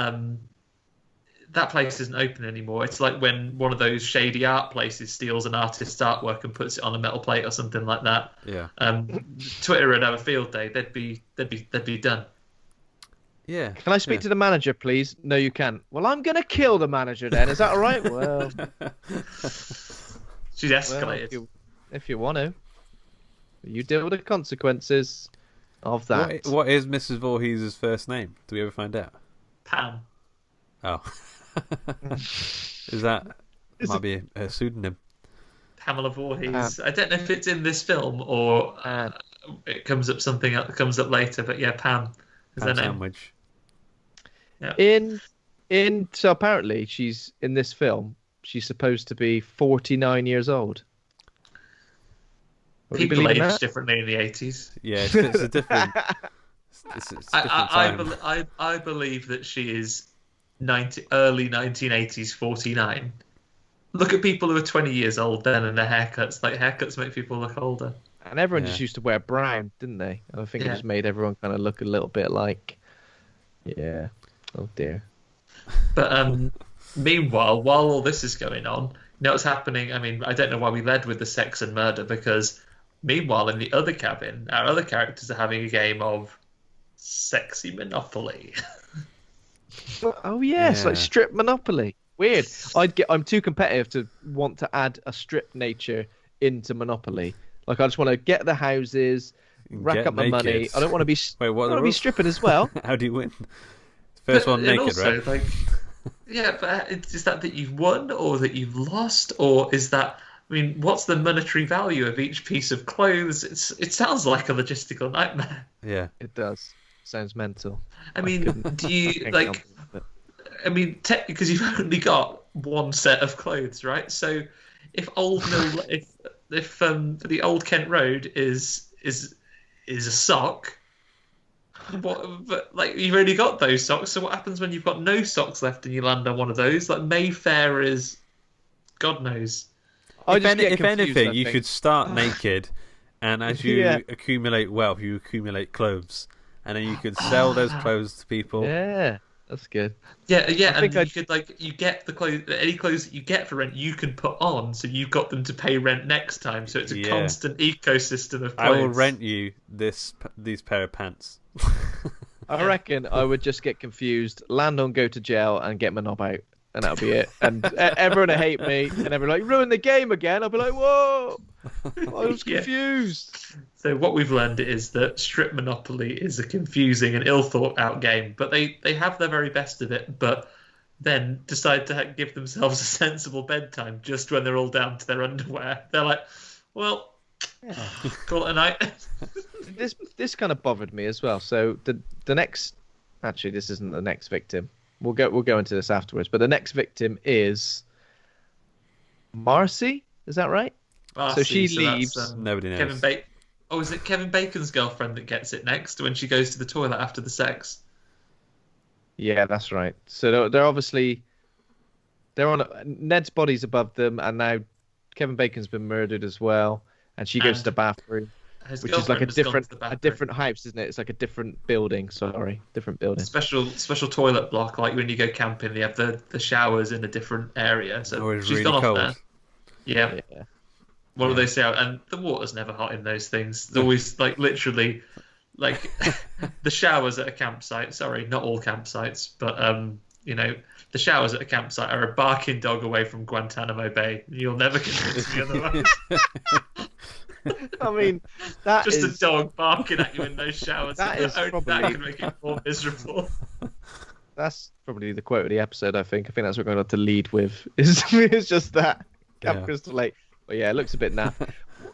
That place isn't open anymore. It's like when one of those shady art places steals an artist's artwork and puts it on a metal plate or something like that. Yeah. Twitter would have a field day. They'd be done. Yeah. Can I speak to the manager, please? No, you can't. Well, I'm gonna kill the manager then. Is that all right? Well, she's escalated. Well, if you want to, you deal with the consequences of that. What is Mrs. Voorhees' first name? Do we ever find out? Pam. Oh. Might be a pseudonym. Pamela Voorhees. I don't know if it's in this film or it comes up comes up later, but yeah, Pam is her name. Sandwich. Yeah. So apparently she's in this film. She's supposed to be 49 years old. People age differently in the 80s. Yeah, it's a different. It's a different time. I believe that she is early 1980s 49. Look at people who are 20 years old then and their haircuts. Haircuts make people look older. And everyone just used to wear brown, didn't they? And I think it just made everyone kind of look a little bit like, oh dear. But meanwhile, while all this is going on, what's happening? I mean, I don't know why we led with the sex and murder, because meanwhile in the other cabin, our other characters are having a game of Sexy Monopoly. Oh yes, like strip Monopoly. Weird. I'm too competitive to want to add a strip nature into Monopoly. Like I just want to get the houses, rack up my money. I don't want to be. Wait, what? I want to be stripping as well. How do you win? First one naked, also, right? Like, yeah, but is that you've won or that you've lost, or is that? I mean, what's the monetary value of each piece of clothes? It sounds like a logistical nightmare. Yeah, it does. Sounds mental. I mean, do you like? I mean, because you've only got one set of clothes, right? So, if the Old Kent Road is a sock, but like you've only got those socks. So what happens when you've got no socks left and you land on one of those? Like Mayfair is, God knows. If anything, you should start naked, and as you accumulate wealth, you accumulate clothes, and then you could sell those clothes to people. Yeah. That's good. Yeah, and you could you get the clothes, any clothes that you get for rent, you can put on, so you've got them to pay rent next time. So it's a constant ecosystem of clothes. I will rent you these pair of pants. I reckon I would just get confused, land on go to jail, and get my knob out, and that'll be it. And everyone will hate me, and everyone like ruin the game again. I'll be like, whoa, I was confused. So what we've learned is that strip Monopoly is a confusing and ill thought out game, but they have their very best of it, but then decide to give themselves a sensible bedtime just when they're all down to their underwear. They're like, well, call it a night. This kind of bothered me as well. So the next, actually, this isn't the next victim. We'll go into this afterwards. But the next victim is Marcy. Is that right? Marcy, so she leaves. Nobody knows. Kevin Bacon. Oh, is it Kevin Bacon's girlfriend that gets it next when she goes to the toilet after the sex? Yeah, that's right. So they're on Ned's body's above them, and now Kevin Bacon's been murdered as well, and she goes to the bathroom, which is like a different house, isn't it? It's like a different building. Sorry, different building. Special toilet block, like when you go camping, they have the showers in a different area. So she's really gone cold. off there. Yeah. What do they say? And the water's never hot in those things. There's always literally the showers at a campsite. Sorry, not all campsites, but the showers at a campsite are a barking dog away from Guantanamo Bay. You'll never convince me otherwise. I mean, a dog barking at you in those showers. That can make it more miserable. That's probably the quote of the episode. I think that's what we're going to lead with. It's just that Camp Crystal Lake. But yeah, it looks a bit naff.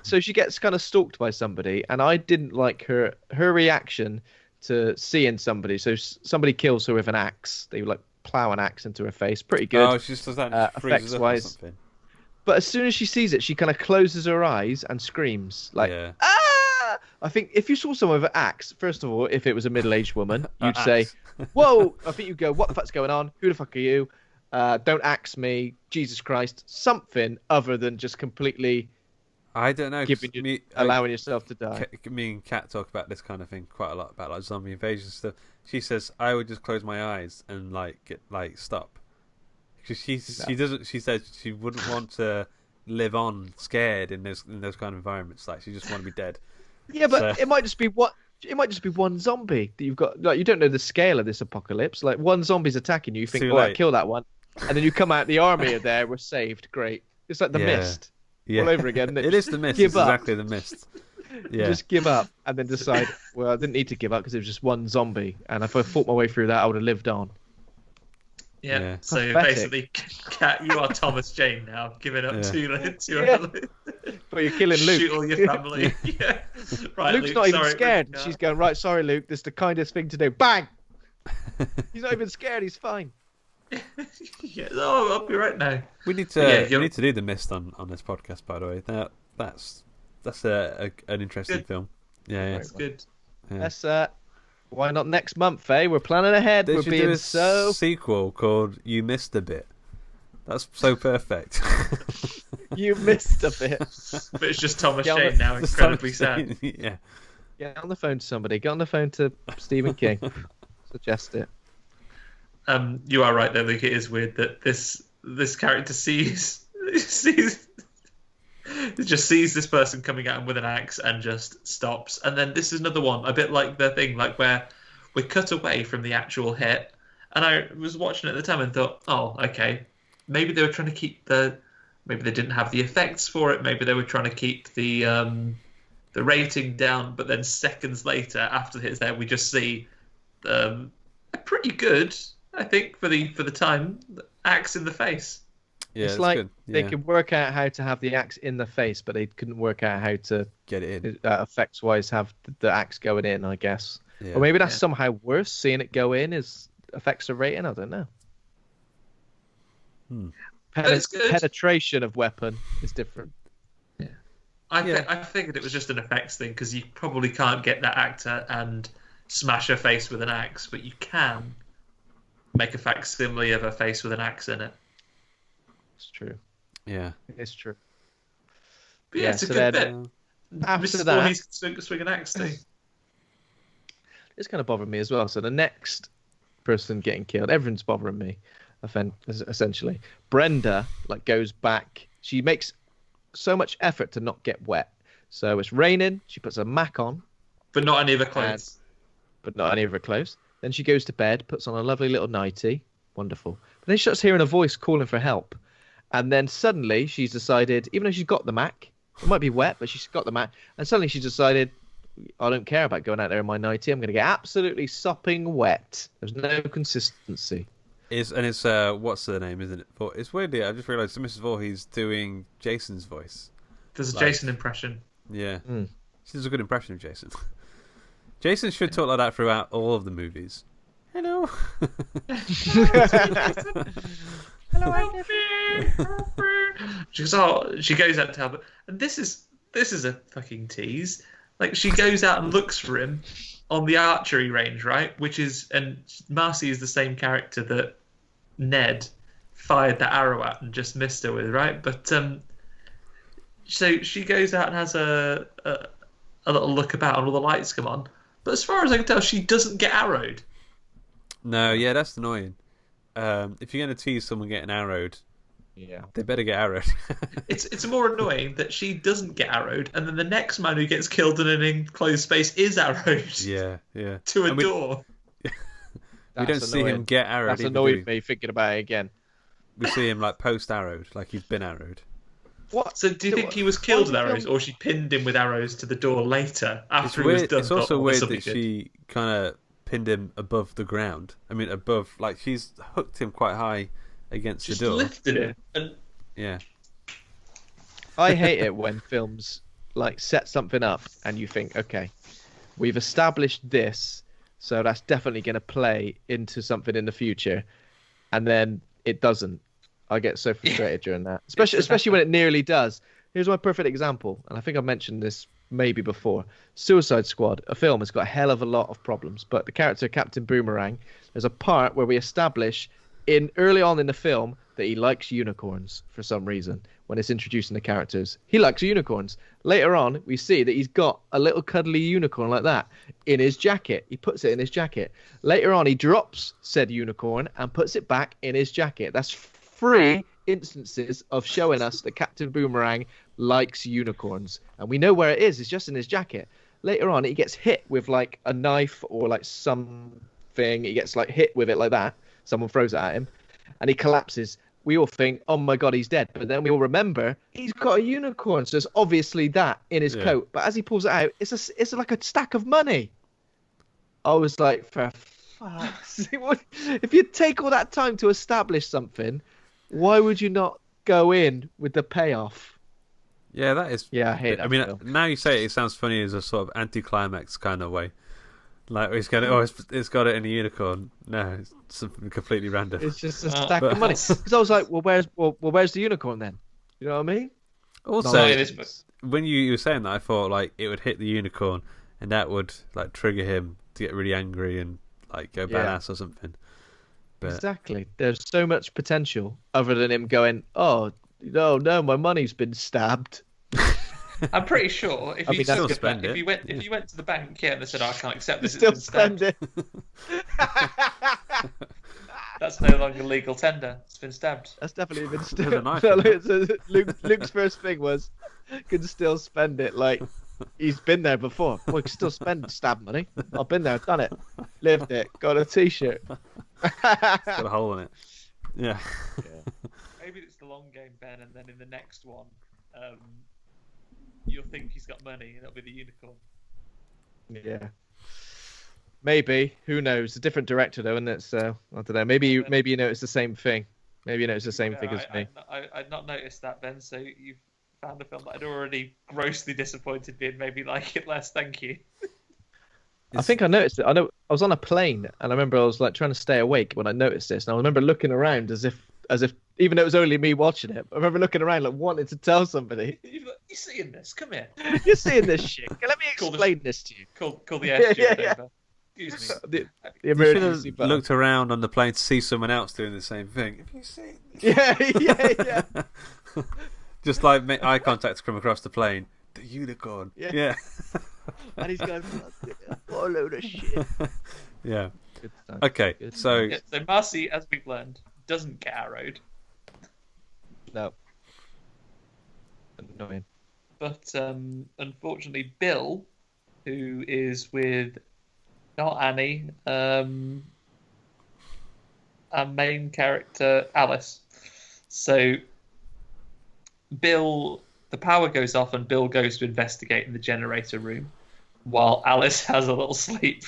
So she gets kind of stalked by somebody, and I didn't like her reaction to seeing somebody. So somebody kills her with an axe. They plow an axe into her face. Pretty good. Oh, she just does that. Effects wise. But as soon as she sees it, she kind of closes her eyes and screams ah! I think if you saw someone with an axe, first of all, if it was a middle-aged woman, you'd say, "Whoa!" I think you'd go, "What the fuck's going on? Who the fuck are you? Don't axe me, Jesus Christ!" Something other than just completely. I don't know. Allowing yourself to die. Me and Kat talk about this kind of thing quite a lot, about zombie invasion stuff. She says I would just close my eyes and stop. Because she doesn't. She said she wouldn't want to live on scared in those kind of environments. She just want to be dead. Yeah, but it might just be one zombie that you've got. You don't know the scale of this apocalypse. One zombie's attacking you. You think, "Oh, kill that one," and then you come out. The army are there. We're saved. Great. It's like the Mist. All over again. It is the Mist. It's exactly the Mist. Yeah. Just give up and then decide, well, I didn't need to give up because it was just one zombie. And if I fought my way through that, I would have lived on. Yeah. So basically, Kat, you are Thomas Jane now, giving up to but you're killing Luke. Shoot all your family. Yeah. Right, Luke's not even scared. She's going, right, sorry, Luke, this is the kindest thing to do. Bang! He's not even scared, he's fine. I'll be right now. We need to do the Mist on this podcast, by the way. That's an interesting film. Yeah, that's good. Yeah. That's why not next month, eh? We're planning ahead. They We're should being do a sequel called "You Missed a Bit." That's so perfect. You missed a bit. But it's just Thomas Jane now, incredibly sad. Yeah. Get on the phone to somebody. Get on the phone to Stephen King. Suggest it. You are right though, Luke. It is weird that this character sees this person coming at him with an axe and just stops. And then this is another one, a bit like the thing, where we're cut away from the actual hit. And I was watching it at the time and thought, oh, okay, maybe they were trying to keep maybe they didn't have the effects for it. Maybe they were trying to keep the rating down. But then seconds later, after the hit's there, we just see a pretty good, I think, for the time, axe in the face. Yeah, it's like they could work out how to have the axe in the face, but they couldn't work out how to get it in. Effects-wise, have the axe going in, I guess. Yeah. Or maybe that's somehow worse. Seeing it go in affects the rating. I don't know. Penetration of weapon is different. Yeah, I figured it was just an effects thing because you probably can't get that actor and smash her face with an axe, but you can make a facsimile of her face with an axe in it. It's true. Yeah, it's true. But it's a good bit. After that, he's swing an axe too. It's kind of bothering me as well. So the next person getting killed, everyone's bothering me. Essentially, Brenda goes back. She makes so much effort to not get wet. So it's raining. She puts a mac on, but not any of her clothes. Then she goes to bed, puts on a lovely little nightie. Wonderful. But then she starts hearing a voice calling for help. And then suddenly she's decided, even though she's got the Mac, it might be wet, but she's got the Mac. And suddenly she's decided, I don't care about going out there in my nightie. I'm going to get absolutely sopping wet. There's no consistency. It's what's the name, isn't it? It's weirdly, I just realised Mrs. Voorhees doing Jason's voice. There's a Jason impression. Yeah. She does a good impression of Jason. Jason should talk like that throughout all of the movies. Hello. Hello, she goes out to help, and this is a fucking tease. She goes out and looks for him on the archery range, right? And Marcy is the same character that Ned fired the arrow at and just missed her with, right? But so she goes out and has a little look about, and all the lights come on. But as far as I can tell, she doesn't get arrowed. No, yeah, that's annoying. If you're going to tease someone getting arrowed, they better get arrowed. It's more annoying that she doesn't get arrowed, and then the next man who gets killed in an enclosed space is arrowed. Yeah. To a door. We don't see him get arrowed. That's annoyed me thinking about it again. We see him post-arrowed, he's been arrowed. What? So do you think he was killed with arrows, or she pinned him with arrows to the door later after he was done? It's also weird that she kind of pinned him above the ground. I mean, above, she's hooked him quite high against the door. Just lifted him. And... Yeah. I hate it when films set something up and you think, okay, we've established this, so that's definitely going to play into something in the future, and then it doesn't. I get so frustrated during that, especially when it nearly does. Here's my perfect example, and I think I mentioned this maybe before. Suicide Squad, a film, has got a hell of a lot of problems, but the character Captain Boomerang, there's a part where we establish early on in the film that he likes unicorns for some reason. When it's introducing the characters, he likes unicorns. Later on, we see that he's got a little cuddly unicorn like that in his jacket. He puts it in his jacket. Later on, he drops said unicorn and puts it back in his jacket. That's 3 instances of showing us that Captain Boomerang likes unicorns, and we know where it is. It's just in his jacket. Later on, he gets hit with a knife or something. He gets hit with it like that. Someone throws it at him, and he collapses. We all think, oh my god, he's dead. But then we all remember he's got a unicorn, so it's obviously that in his coat. But as he pulls it out, it's like a stack of money. I was like, for fuck's sake, if you take all that time to establish something, why would you not go in with the payoff? Yeah, that is. Yeah, I hate that. I mean, now you say it sounds funny as a sort of anticlimax kind of way. It's got it in a unicorn. No, it's something completely random. It's just a stack of money. Because I was like, where's the unicorn then? You know what I mean? Also, when you were saying that, I thought it would hit the unicorn, and that would trigger him to get really angry and go badass or something. But... Exactly. There's so much potential other than him going, oh, no, my money's been stabbed. I'm pretty sure if you went to the bank, and they said, I can't accept this, still spend it. That's no longer legal tender. It's been stabbed. That's definitely been stabbed. Luke's first thing was, can still spend it. He's been there before. Well, he can still spend stab money. I've been there, done it, lived it, got a T-shirt. It's got a hole in it. Yeah. Maybe it's the long game, Ben, and then in the next one, you'll think he's got money, and it'll be the unicorn. Yeah. Maybe. Who knows? A different director, though, isn't it? So I don't know. Maybe you know it's the same thing. Maybe you know it's the same thing as me. I'd not noticed that, Ben. So you've found a film that I'd already grossly disappointed in. Maybe like it less. Thank you. I think I noticed it. I was on a plane, and I remember I was like trying to stay awake when I noticed this, and I remember looking around as if even though it was only me watching it, I remember looking around like wanting to tell somebody. You're seeing this? Come here. You're seeing this shit. Let me explain this to you. Call the air steward over. Excuse me. You should have looked around on the plane to see someone else doing the same thing. Have you seen this? Yeah. Just like make eye contact from across the plane. The unicorn. Yeah. And he's going, what a load of shit. Yeah. Okay, so Marcy, as we've learned, doesn't get arrowed. No. Annoying. But unfortunately, Bill, who is with not Annie, our main character Alice. So Bill, the power goes off, and Bill goes to investigate in the generator room, while Alice has a little sleep.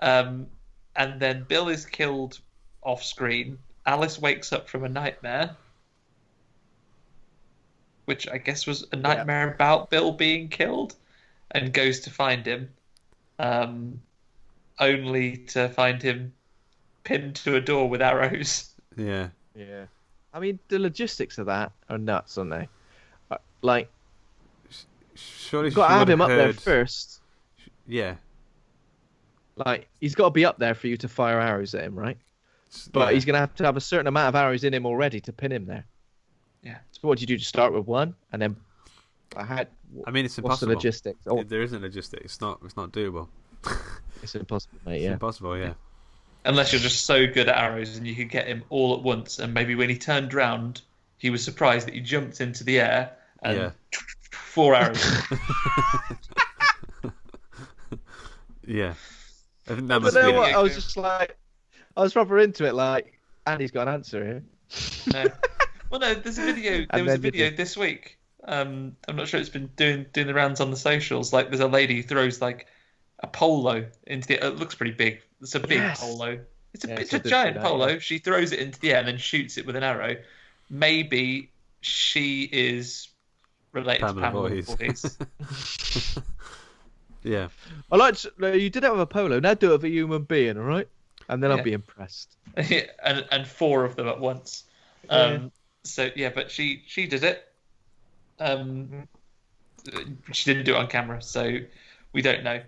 And then Bill is killed off screen. Alice wakes up from a nightmare, which I guess was a nightmare about Bill being killed, and goes to find him, only to find him pinned to a door with arrows. Yeah. I mean, the logistics of that are nuts, aren't they? Like, surely you've got to have him up there first. Yeah. Like, he's got to be up there for you to fire arrows at him, right? But he's going to have a certain amount of arrows in him already to pin him there. Yeah. So what do you do? Just start with one, and then I mean, it's impossible. What's the logistics? Oh. There isn't logistics. It's not doable. It's impossible, mate. It's impossible. Yeah. Unless you're just so good at arrows and you could get him all at once, and maybe when he turned round, he was surprised that he jumped into the air and 4 arrows. Yeah. I think that must be. I was just like, I was proper into it. Like, Andy's got an answer here. No. Well, no. There's a video. There was a video this week. I'm not sure it's been doing the rounds on the socials. Like, there's a lady who throws like a polo into the. It looks pretty big. It's a big polo. It's a giant polo. Yeah. She throws it into the air and then shoots it with an arrow. Maybe she is related to Pamela Voorhees. Yeah. I like you did that with a polo. Now do it with a human being, all right? And then I'll be impressed. and 4 of them at once. So yeah, but she did it. She didn't do it on camera, so we don't know.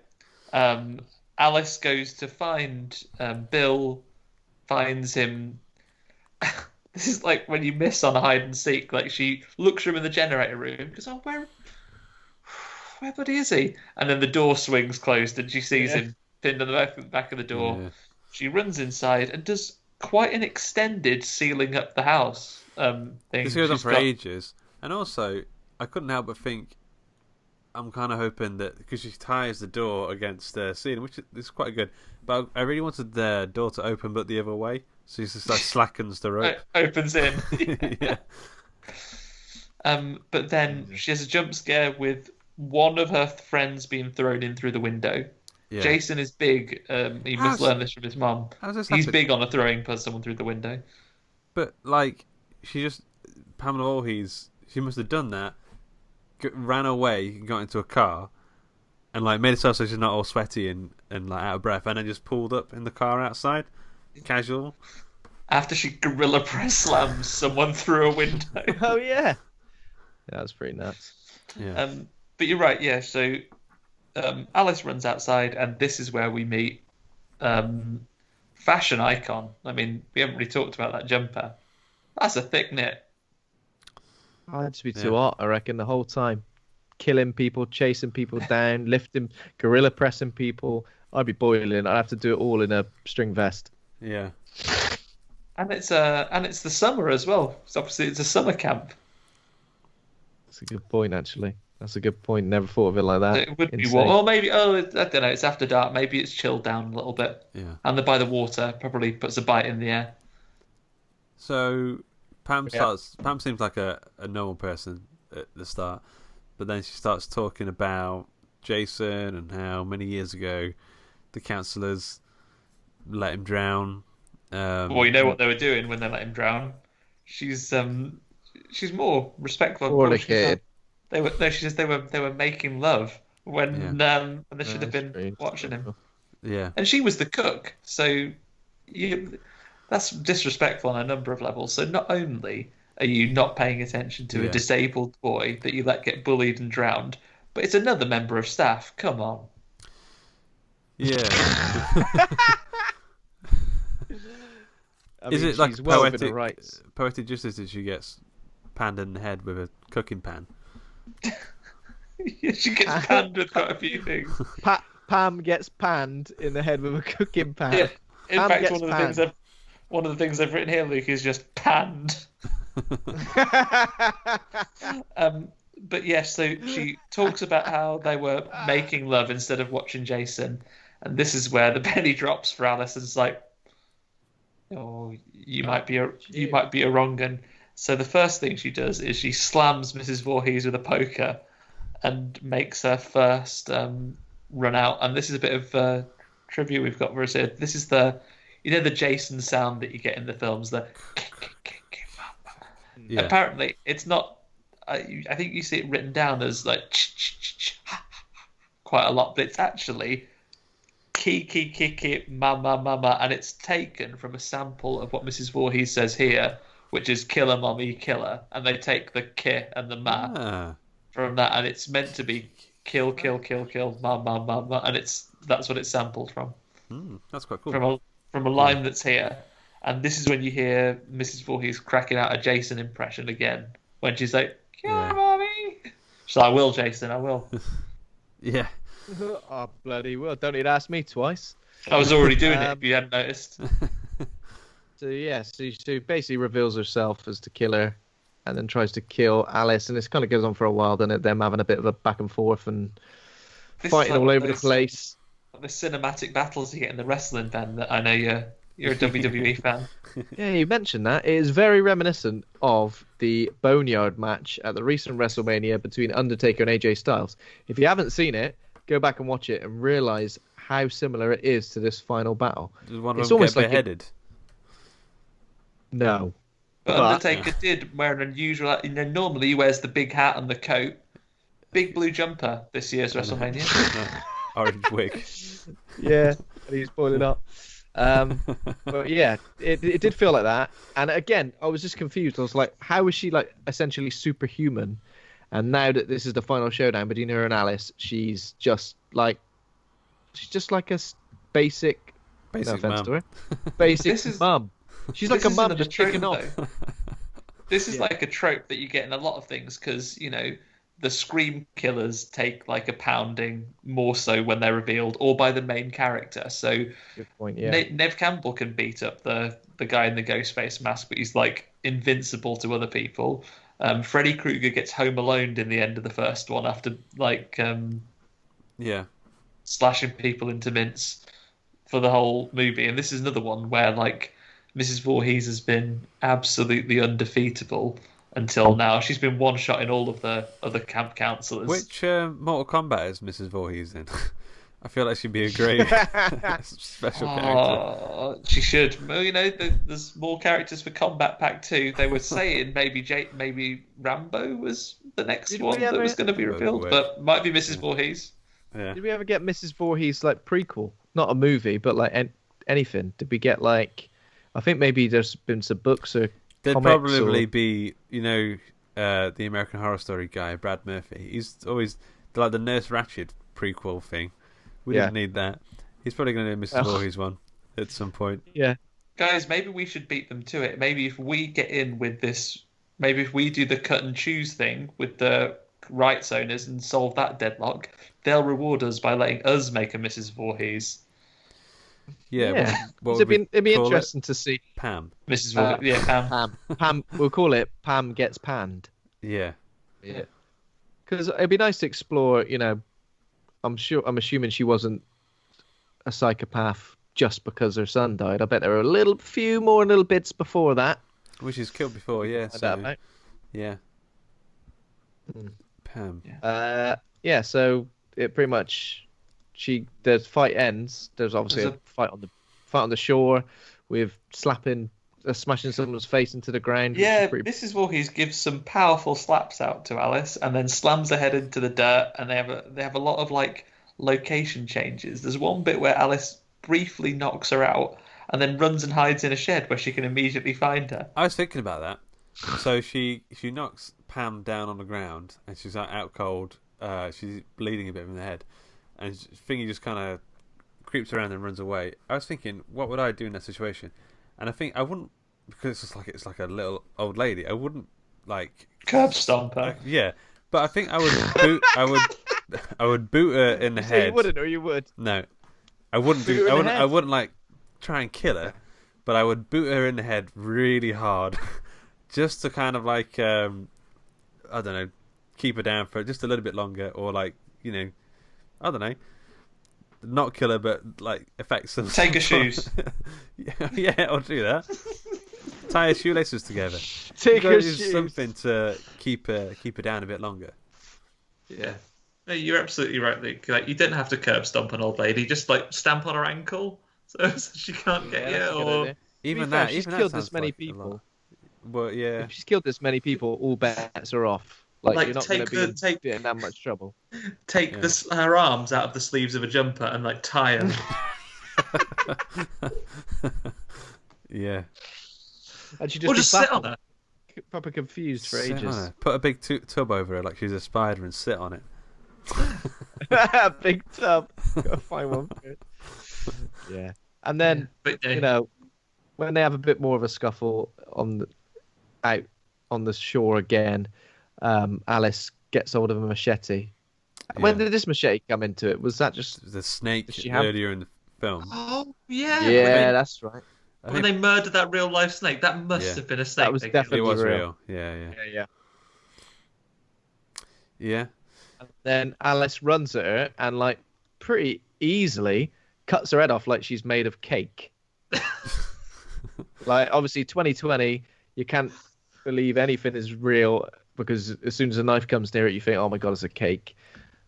Alice goes to find Bill, finds him. This is like when you miss on a hide and seek. Like, she looks for him in the generator room, goes, "Oh, where bloody is he?" And then the door swings closed, and she sees him pinned on the back of the door. Yeah. She runs inside and does quite an extended sealing up the house thing. This goes on for ages, and also I couldn't help but think, I'm kind of hoping that because she ties the door against the ceiling, which is quite good, but I really wanted the door to open but the other way, so she just like slackens the rope. Opens in. Yeah. But then she has a jump scare with one of her friends being thrown in through the window. Yeah. Jason is big. He must learn this from his mum. He's big on throwing someone through the window. But like, Pamela Voorhees, she must have done that. Ran away, got into a car, and like made herself so she's not all sweaty and like out of breath, and then just pulled up in the car outside, casual. After she gorilla press slams someone through a window. Oh yeah, that's pretty nuts. Yeah. But you're right. Yeah. So Alice runs outside, and this is where we meet fashion icon. I mean, we haven't really talked about that jumper. That's a thick knit. I'd just be too hot, I reckon, the whole time. Killing people, chasing people down, lifting, gorilla pressing people. I'd be boiling. I'd have to do it all in a string vest. Yeah. And it's the summer as well. So obviously it's a summer camp. That's a good point, actually. That's a good point. Never thought of it like that. It would be warm. Or maybe, I don't know, it's after dark. Maybe it's chilled down a little bit. Yeah. And they're by the water, probably puts a bite in the air. So Pam seems like a normal person at the start, but then she starts talking about Jason and how many years ago the counsellors let him drown. Well, you know what they were doing when they let him drown. She's more respectful. She says they were making love when they should have been watching him. Yeah, and she was the cook, so that's disrespectful on a number of levels. So not only are you not paying attention to a disabled boy that you let get bullied and drowned, but it's another member of staff. Come on. Yeah. Is it like poetic justice that she gets panned in the head with a cooking pan? Yeah, she gets panned with quite a few things. Pam gets panned in the head with a cooking pan. Yeah. In fact, one of the things I've written here, Luke, is just panned. But yes, so she talks about how they were making love instead of watching Jason, and this is where the penny drops for Alice. And it's like, oh, you might be a wrong un. So the first thing she does is she slams Mrs. Voorhees with a poker and makes her first run out. And this is a bit of trivia we've got for us here. This is the Jason sound that you get in the films. Apparently, it's not. I think you see it written down as like quite a lot, but it's actually ki mama mama, and it's taken from a sample of what Mrs. Voorhees says here, which is killer mommy killer, and they take the ki and the ma from that, and it's meant to be kill mama mama, and that's what it's sampled from. That's quite cool. From a line that's here, and this is when you hear Mrs. Voorhees cracking out a Jason impression again when she's like, "Kill mommy." So I will, Jason, I will. Yeah. Oh, bloody well. Don't need to ask me twice. I was already doing it if you hadn't noticed. So she basically reveals herself as the killer and then tries to kill Alice, and this kind of goes on for a while, then them having a bit of a back and forth and fighting all over the place. The cinematic battles you get in the wrestling, Ben, that I know you're a WWE fan. Yeah, you mentioned that. It is very reminiscent of the Boneyard match at the recent WrestleMania between Undertaker and AJ Styles. If you haven't seen it, go back and watch it and realise how similar it is to this final battle. Does one of them get beheaded? No. But Undertaker did wear an unusual... normally he wears the big hat and the coat. Big blue jumper this year's WrestleMania. Orange wig. Yeah, and he's boiling up. But yeah, it did feel like that. And again, I was just confused. I was like, how is she like essentially superhuman? And now that this is the final showdown between her and Alice, she's just like a basic no offense to her. Basic mum. She's like a mum just kicking off. This is like a trope that you get in a lot of things because, the Scream killers take like a pounding more so when they're revealed or by the main character. So good point, yeah. Nev Campbell can beat up the guy in the ghost face mask, but he's like invincible to other people. Freddy Krueger gets home alone in the end of the first one after like slashing people into mince for the whole movie. And this is another one where like Mrs. Voorhees has been absolutely undefeatable until now. She's been one shot in all of the other camp counselors. Which Mortal Kombat is Mrs. Voorhees in? I feel like she'd be a great special character. She should. Well, there's more characters for Combat Pack 2. They were saying maybe Rambo was the next one that was going to be revealed, but might be Mrs. Voorhees. Yeah. Did we ever get Mrs. Voorhees like prequel? Not a movie, but like anything. Did we get like? I think maybe there's been some books or. There'd probably be, the American Horror Story guy, Brad Murphy. He's always like the Nurse Ratched prequel thing. We didn't need that. He's probably going to do Mrs. Voorhees one at some point. Yeah. Guys, maybe we should beat them to it. Maybe if we get in with this, maybe if we do the cut and choose thing with the rights owners and solve that deadlock, they'll reward us by letting us make a Mrs. Voorhees. Yeah. It'd be interesting to see. Pam. Mrs. Voorhees. Pam. We'll call it Pam Gets Panned. Yeah. Yeah. Because it'd be nice to explore. I'm assuming she wasn't a psychopath just because her son died. I bet there were a few more little bits before that. Which she's killed before, yeah. So, yeah. Pam. Yeah. So it pretty much, the fight ends. There's obviously a fight on the shore with smashing someone's face into the ground. Yeah, Mrs. Voorhees gives some powerful slaps out to Alice, and then slams her head into the dirt. And they have a lot of like location changes. There's one bit where Alice briefly knocks her out, and then runs and hides in a shed where she can immediately find her. I was thinking about that. So she knocks Pam down on the ground, and she's out cold. She's bleeding a bit from the head, and Thingy just kind of creeps around and runs away. I was thinking, what would I do in that situation? And I think I wouldn't, because it's like a little old lady. I wouldn't like curb stomp her. Yeah, but I think I would boot. I would boot her in the head. You wouldn't, or you would? No, I wouldn't do. I wouldn't like try and kill her, but I would boot her in the head really hard, just to kind of like I don't know, keep her down for just a little bit longer, or like I don't know. Not kill her, but like affect some. Take her shoes. Yeah, I'll do that. Tie her shoelaces together. Take her shoes. Something to keep her down a bit longer. Yeah, no, you're absolutely right, Luke. Like, you didn't have to curb stomp an old lady. Just like stamp on her ankle so she can't get you. Or even that. She's killed this many people. But yeah, if she's killed this many people, all bets are off. Like you're not going to be in that much trouble. Take her arms out of the sleeves of a jumper and like tie them. Yeah. And she just sit on her. Proper confused for ages. Put a big tub over her like she's a spider and sit on it. Big tub. Gotta find one for it. Yeah. And then when they have a bit more of a scuffle out on the shore again. Alice gets hold of a machete. Yeah. When did this machete come into it? Was that just the snake earlier in the film? Oh yeah, yeah, that's right. When they murdered that real life snake, that must have been a snake. That was definitely real. Yeah. And then Alice runs at her and like pretty easily cuts her head off like she's made of cake. Like obviously 2020, you can't believe anything is real. Because as soon as a knife comes near it, you think, "Oh my god, it's a cake."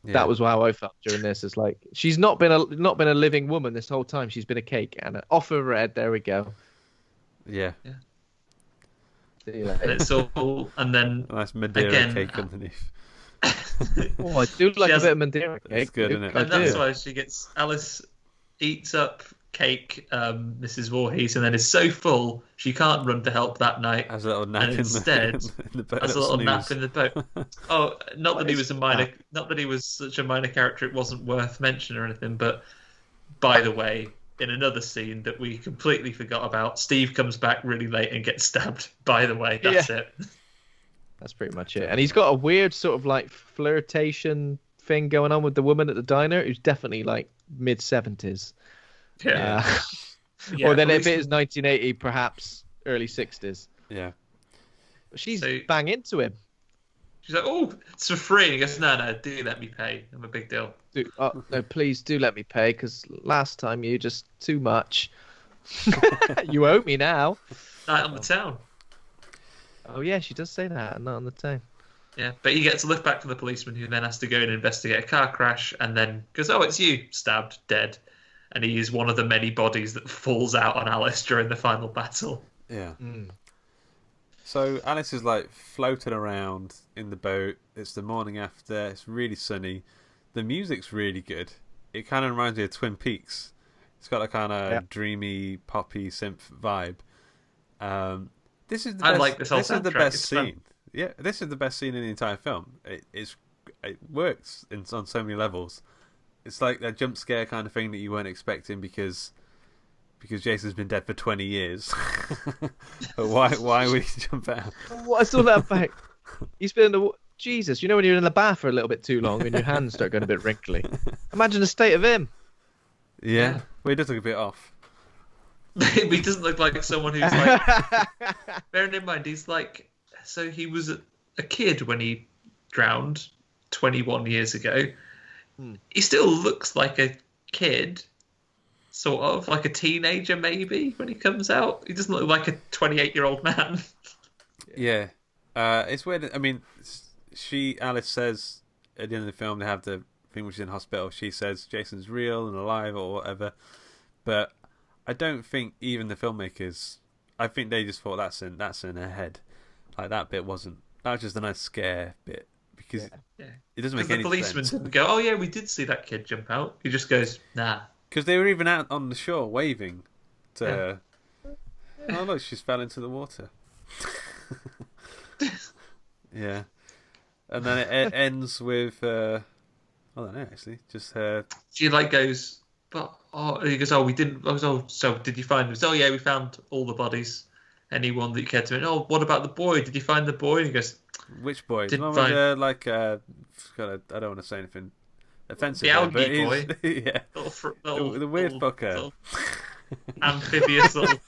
Yeah. That was how I felt during this. It's like she's not been a living woman this whole time. She's been a cake, and off her head. There we go. Yeah. And it's all, and then nice Madeira cake underneath. Oh, I do like a bit of Madeira cake. It's good, isn't it? And that's why Alice eats up cake, Mrs. Voorhees, and then is so full she can't run to help that night. Has a little nap and instead in the boat. Has a little nap in the boat. Oh, not that he was such a minor character it wasn't worth mentioning or anything, but by the way, in another scene that we completely forgot about, Steve comes back really late and gets stabbed. By the way, that's it. That's pretty much it. And he's got a weird sort of like flirtation thing going on with the woman at the diner who's definitely like mid-70s. Yeah. Or then if it is 1980, perhaps early 60s. Yeah. She's bang into him. She's like, "Oh, it's for free." And he goes, "No, do let me pay. I'm a big deal." No, please do let me pay, because last time you just too much. You owe me now. Night on the town. Oh yeah, she does say that. Night on the town. Yeah, but he gets a lift back from the policeman, who then has to go and investigate a car crash, and then goes, "Oh, it's you, stabbed, dead." And he is one of the many bodies that falls out on Alice during the final battle. Yeah. So Alice is like floating around in the boat. It's the morning after. It's really sunny. The music's really good. It kind of reminds me of Twin Peaks. It's got a kind of dreamy, poppy synth vibe. This is the best, like this whole This is the soundtrack. best It's scene. fun. Yeah, this is the best scene in the entire film. It works on so many levels. It's like that jump scare kind of thing that you weren't expecting because Jason's been dead for 20 years. But why would he jump out? What I saw that about. He's been in the Jesus. You know when you're in the bath for a little bit too long and your hands start going a bit wrinkly. Imagine the state of him. Yeah. Well, he does look a bit off. He doesn't look like someone who's like. Bearing in mind, he's like. So he was a kid when he drowned, 21 years ago. He still looks like a kid, sort of like a teenager maybe when he comes out. He doesn't look like a 28-year-old man. Yeah, it's weird. I mean, Alice says at the end of the film they have the thing which is in hospital. She says Jason's real and alive or whatever, but I don't think even the filmmakers. I think they just thought that's in their head. Like that bit wasn't. That was just a nice scare bit. Because it doesn't make any sense. The policeman didn't go, oh yeah, we did see that kid jump out. He just goes, nah. Because they were even out on the shore waving to her. Oh look, she's fell into the water. Yeah. And then it ends with, I don't know actually, just her. She goes, but he goes, oh we didn't. So did you find them? Oh yeah, we found all the bodies. Anyone that you cared to. Oh, what about the boy? Did you find the boy? And he goes, which boy? I don't want to say anything offensive. The algae boy. Yeah. The weird fucker. Amphibious little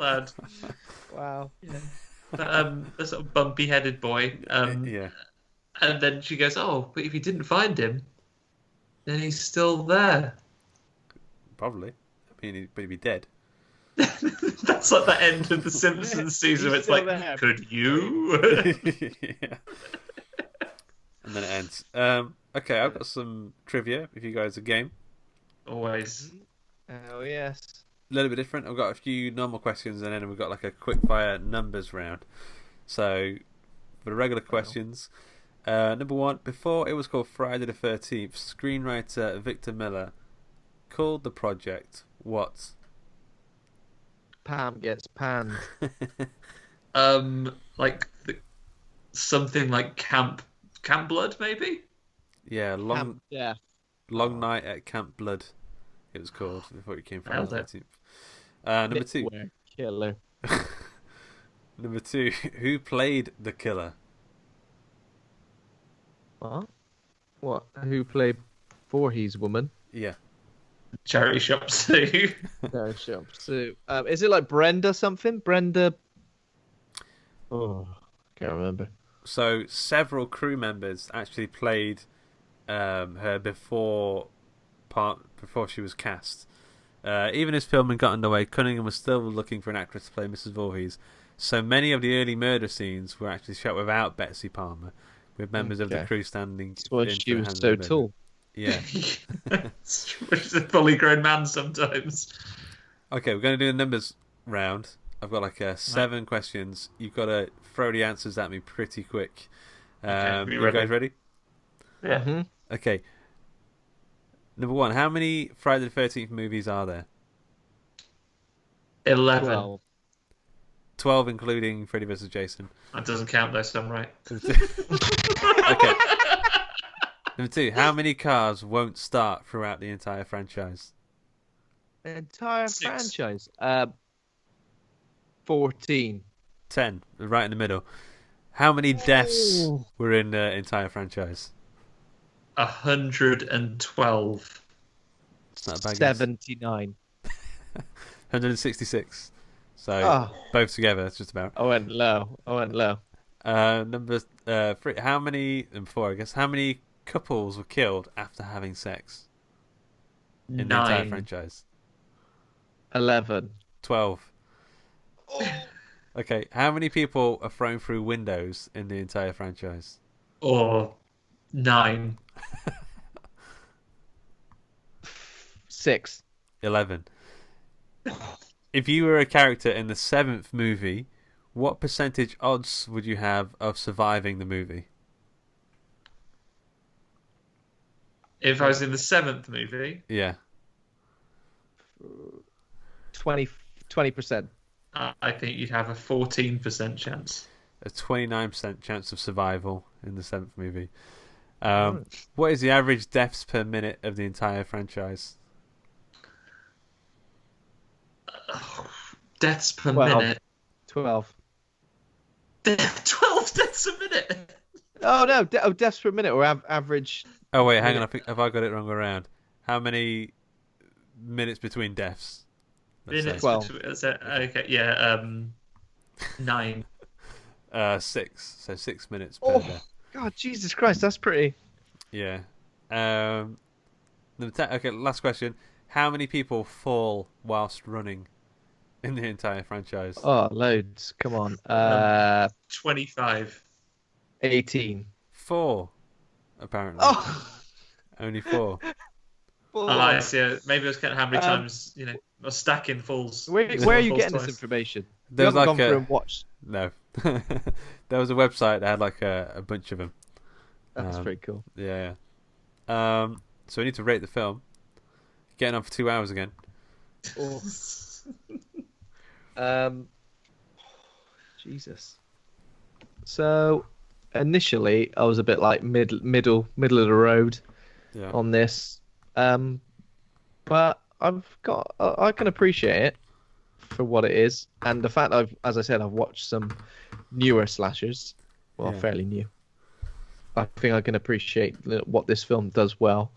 lad. Wow. Yeah. The sort of bumpy-headed boy. Yeah. And then she goes, oh, but if you didn't find him, then he's still there. Probably. I mean, but he'd be dead. That's like the end of the Simpsons season where it's like, there. Could you? Yeah. And then it ends. Okay, I've got some trivia if you guys are game. Always. Oh, yes. A little bit different. I've got a few normal questions and then we've got like a quick fire numbers round. So, for the regular questions, number one, before it was called Friday the 13th, screenwriter Victor Miller called the project what? Pam gets panned. Something like Camp Blood, maybe. Yeah, long night at Camp Blood. It was called before it came from the 13th. Number two. Killer. Number two. Who played the killer? What? Who played Voorhees woman? Yeah. Charity Shop Sue. Charity Shop Sue. Is it like Brenda something? Brenda. Oh, can't remember. So several crew members actually played her before she was cast. Even as filming got underway, Cunningham was still looking for an actress to play Mrs. Voorhees. So many of the early murder scenes were actually shot without Betsy Palmer, with members of the crew standing. That's why she was so tall. Yeah. Which is a fully grown man sometimes. Okay, we're going to do the numbers round. I've got like 7 questions. You've got to throw the answers at me pretty quick. You guys ready? Yeah. Mm-hmm. Okay. Number 1, how many Friday the 13th movies are there? 11. 12 including Freddy vs. Jason. That doesn't count though, so I'm right. Okay. Number 2, how many cars won't start throughout the entire franchise? The entire 6. franchise? 14. 10, right in the middle. How many deaths were in the entire franchise? 112. It's not a bad 79. 166. So both together, it's just about. I went low. Number 3, how many, and 4 I guess, how many couples were killed after having sex in 9. the entire franchise? 11. 12. Okay, how many people are thrown through windows in the entire franchise? 9. 6. 11. If you were a character in the 7th movie, what percentage odds would you have of surviving the movie? If I was in the 7th movie? Yeah. 20%. I think you'd have a 14% chance. A 29% chance of survival in the 7th movie. What is the average deaths per minute of the entire franchise? Deaths per minute? 12. 12 deaths a minute? Oh, no. Deaths per minute or average... Oh, wait, hang on. Have I got it wrong around? How many minutes between deaths? Minutes 12. Okay, yeah. 9. 6. So 6 minutes per death. God, Jesus Christ, that's pretty... Yeah. Okay, last question. How many people fall whilst running in the entire franchise? Oh, loads. Come on. 25. 18. 4, apparently. Oh! Only 4. I see. Maybe I was counting how many times, a stacking falls. Where are you getting this information? There was you haven't gone through and watched. No. There was a website that had like a bunch of them. That's pretty cool. Yeah. So we need to rate the film. Getting on for 2 hours again. Jesus. So initially, I was a bit like middle of the road on this, but I can appreciate it for what it is, and the fact as I said, I've watched some newer slashers, fairly new. I think I can appreciate what this film does well,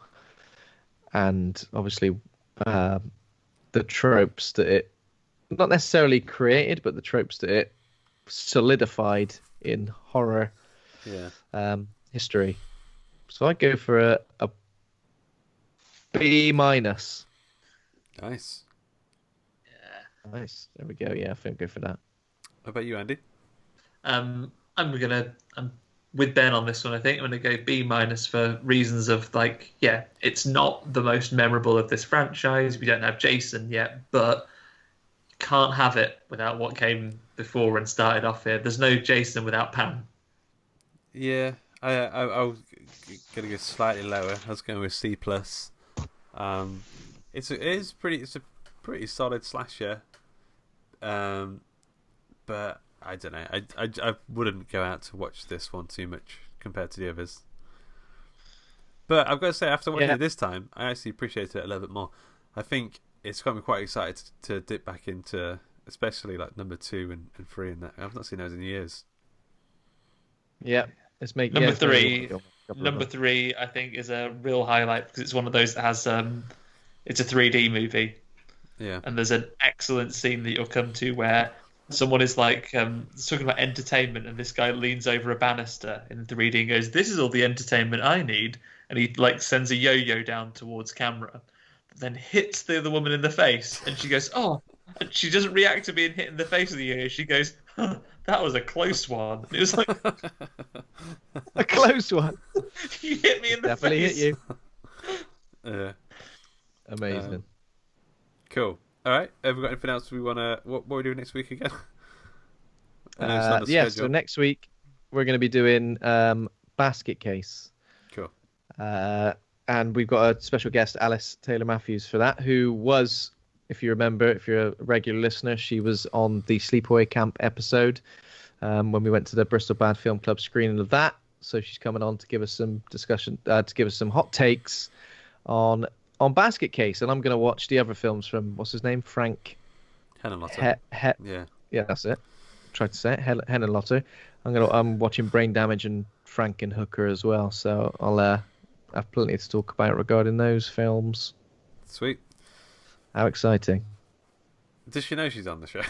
and obviously the tropes that it not necessarily created, but the tropes that it solidified in horror history. So I go for a B-. Nice. Yeah. Nice. There we go. Yeah, I think I'll go for that. How about you, Andy? I'm with Ben on this one. I think I'm going to go B- for reasons of it's not the most memorable of this franchise. We don't have Jason yet, but you can't have it without what came before and started off here. There's no Jason without Pam. Yeah, I was going to go slightly lower. I was going with C+. It's a pretty solid slasher. But I don't know. I wouldn't go out to watch this one too much compared to the others. But I've got to say, after watching it this time, I actually appreciate it a little bit more. I think it's got me quite excited to dip back into, especially like number 2 and 3 and that. I've not seen those in years. Yeah, let's make number 3. Number 3, I think, is a real highlight because it's one of those that has it's a 3D movie. Yeah, and there's an excellent scene that you'll come to where someone is talking about entertainment, and this guy leans over a banister in 3D and goes, "This is all the entertainment I need," and he sends a yo-yo down towards camera, then hits the other woman in the face, and she goes, "Oh," and she doesn't react to being hit in the face with the yo-yo. She goes, "Huh, that was a close one." And it was like a close one. You hit me in the Definitely face. Hit you. Yeah, amazing. Cool. All right. Have we got anything else we want to? What are we doing next week again? So next week we're going to be doing Basket Case. Cool. And we've got a special guest, Alice Taylor Matthews, for that, who was, if you remember, if you're a regular listener, she was on the Sleepaway Camp episode when we went to the Bristol Bad Film Club screening of that. So she's coming on to give us some discussion, to give us some hot takes on Basket Case, and I'm going to watch the other films from what's his name, Frank Henenlotter. Yeah, that's it. Tried to say it, Henenlotter. I'm watching Brain Damage and Frankenhooker as well, so I'll have plenty to talk about regarding those films. Sweet. How exciting! Does she know she's on the show?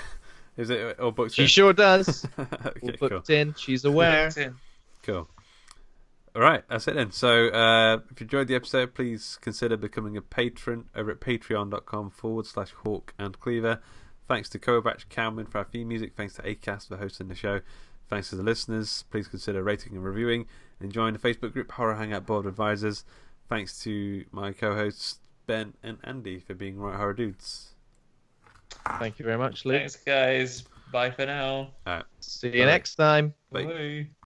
Is it all booked? She sure does. Okay, all booked in. She's aware. Cool. All right, that's it then. So if you enjoyed the episode, please consider becoming a patron over at patreon.com/Hawk and Cleaver. Thanks to Kovac Calman for our theme music. Thanks to Acast for hosting the show. Thanks to the listeners. Please consider rating and reviewing and join the Facebook group Horror Hangout Board of Advisors. Thanks to my co-hosts Ben and Andy for being right horror dudes. Thank you very much, Luke. Thanks, guys. Bye for now. All right. See you next time. Bye. Bye.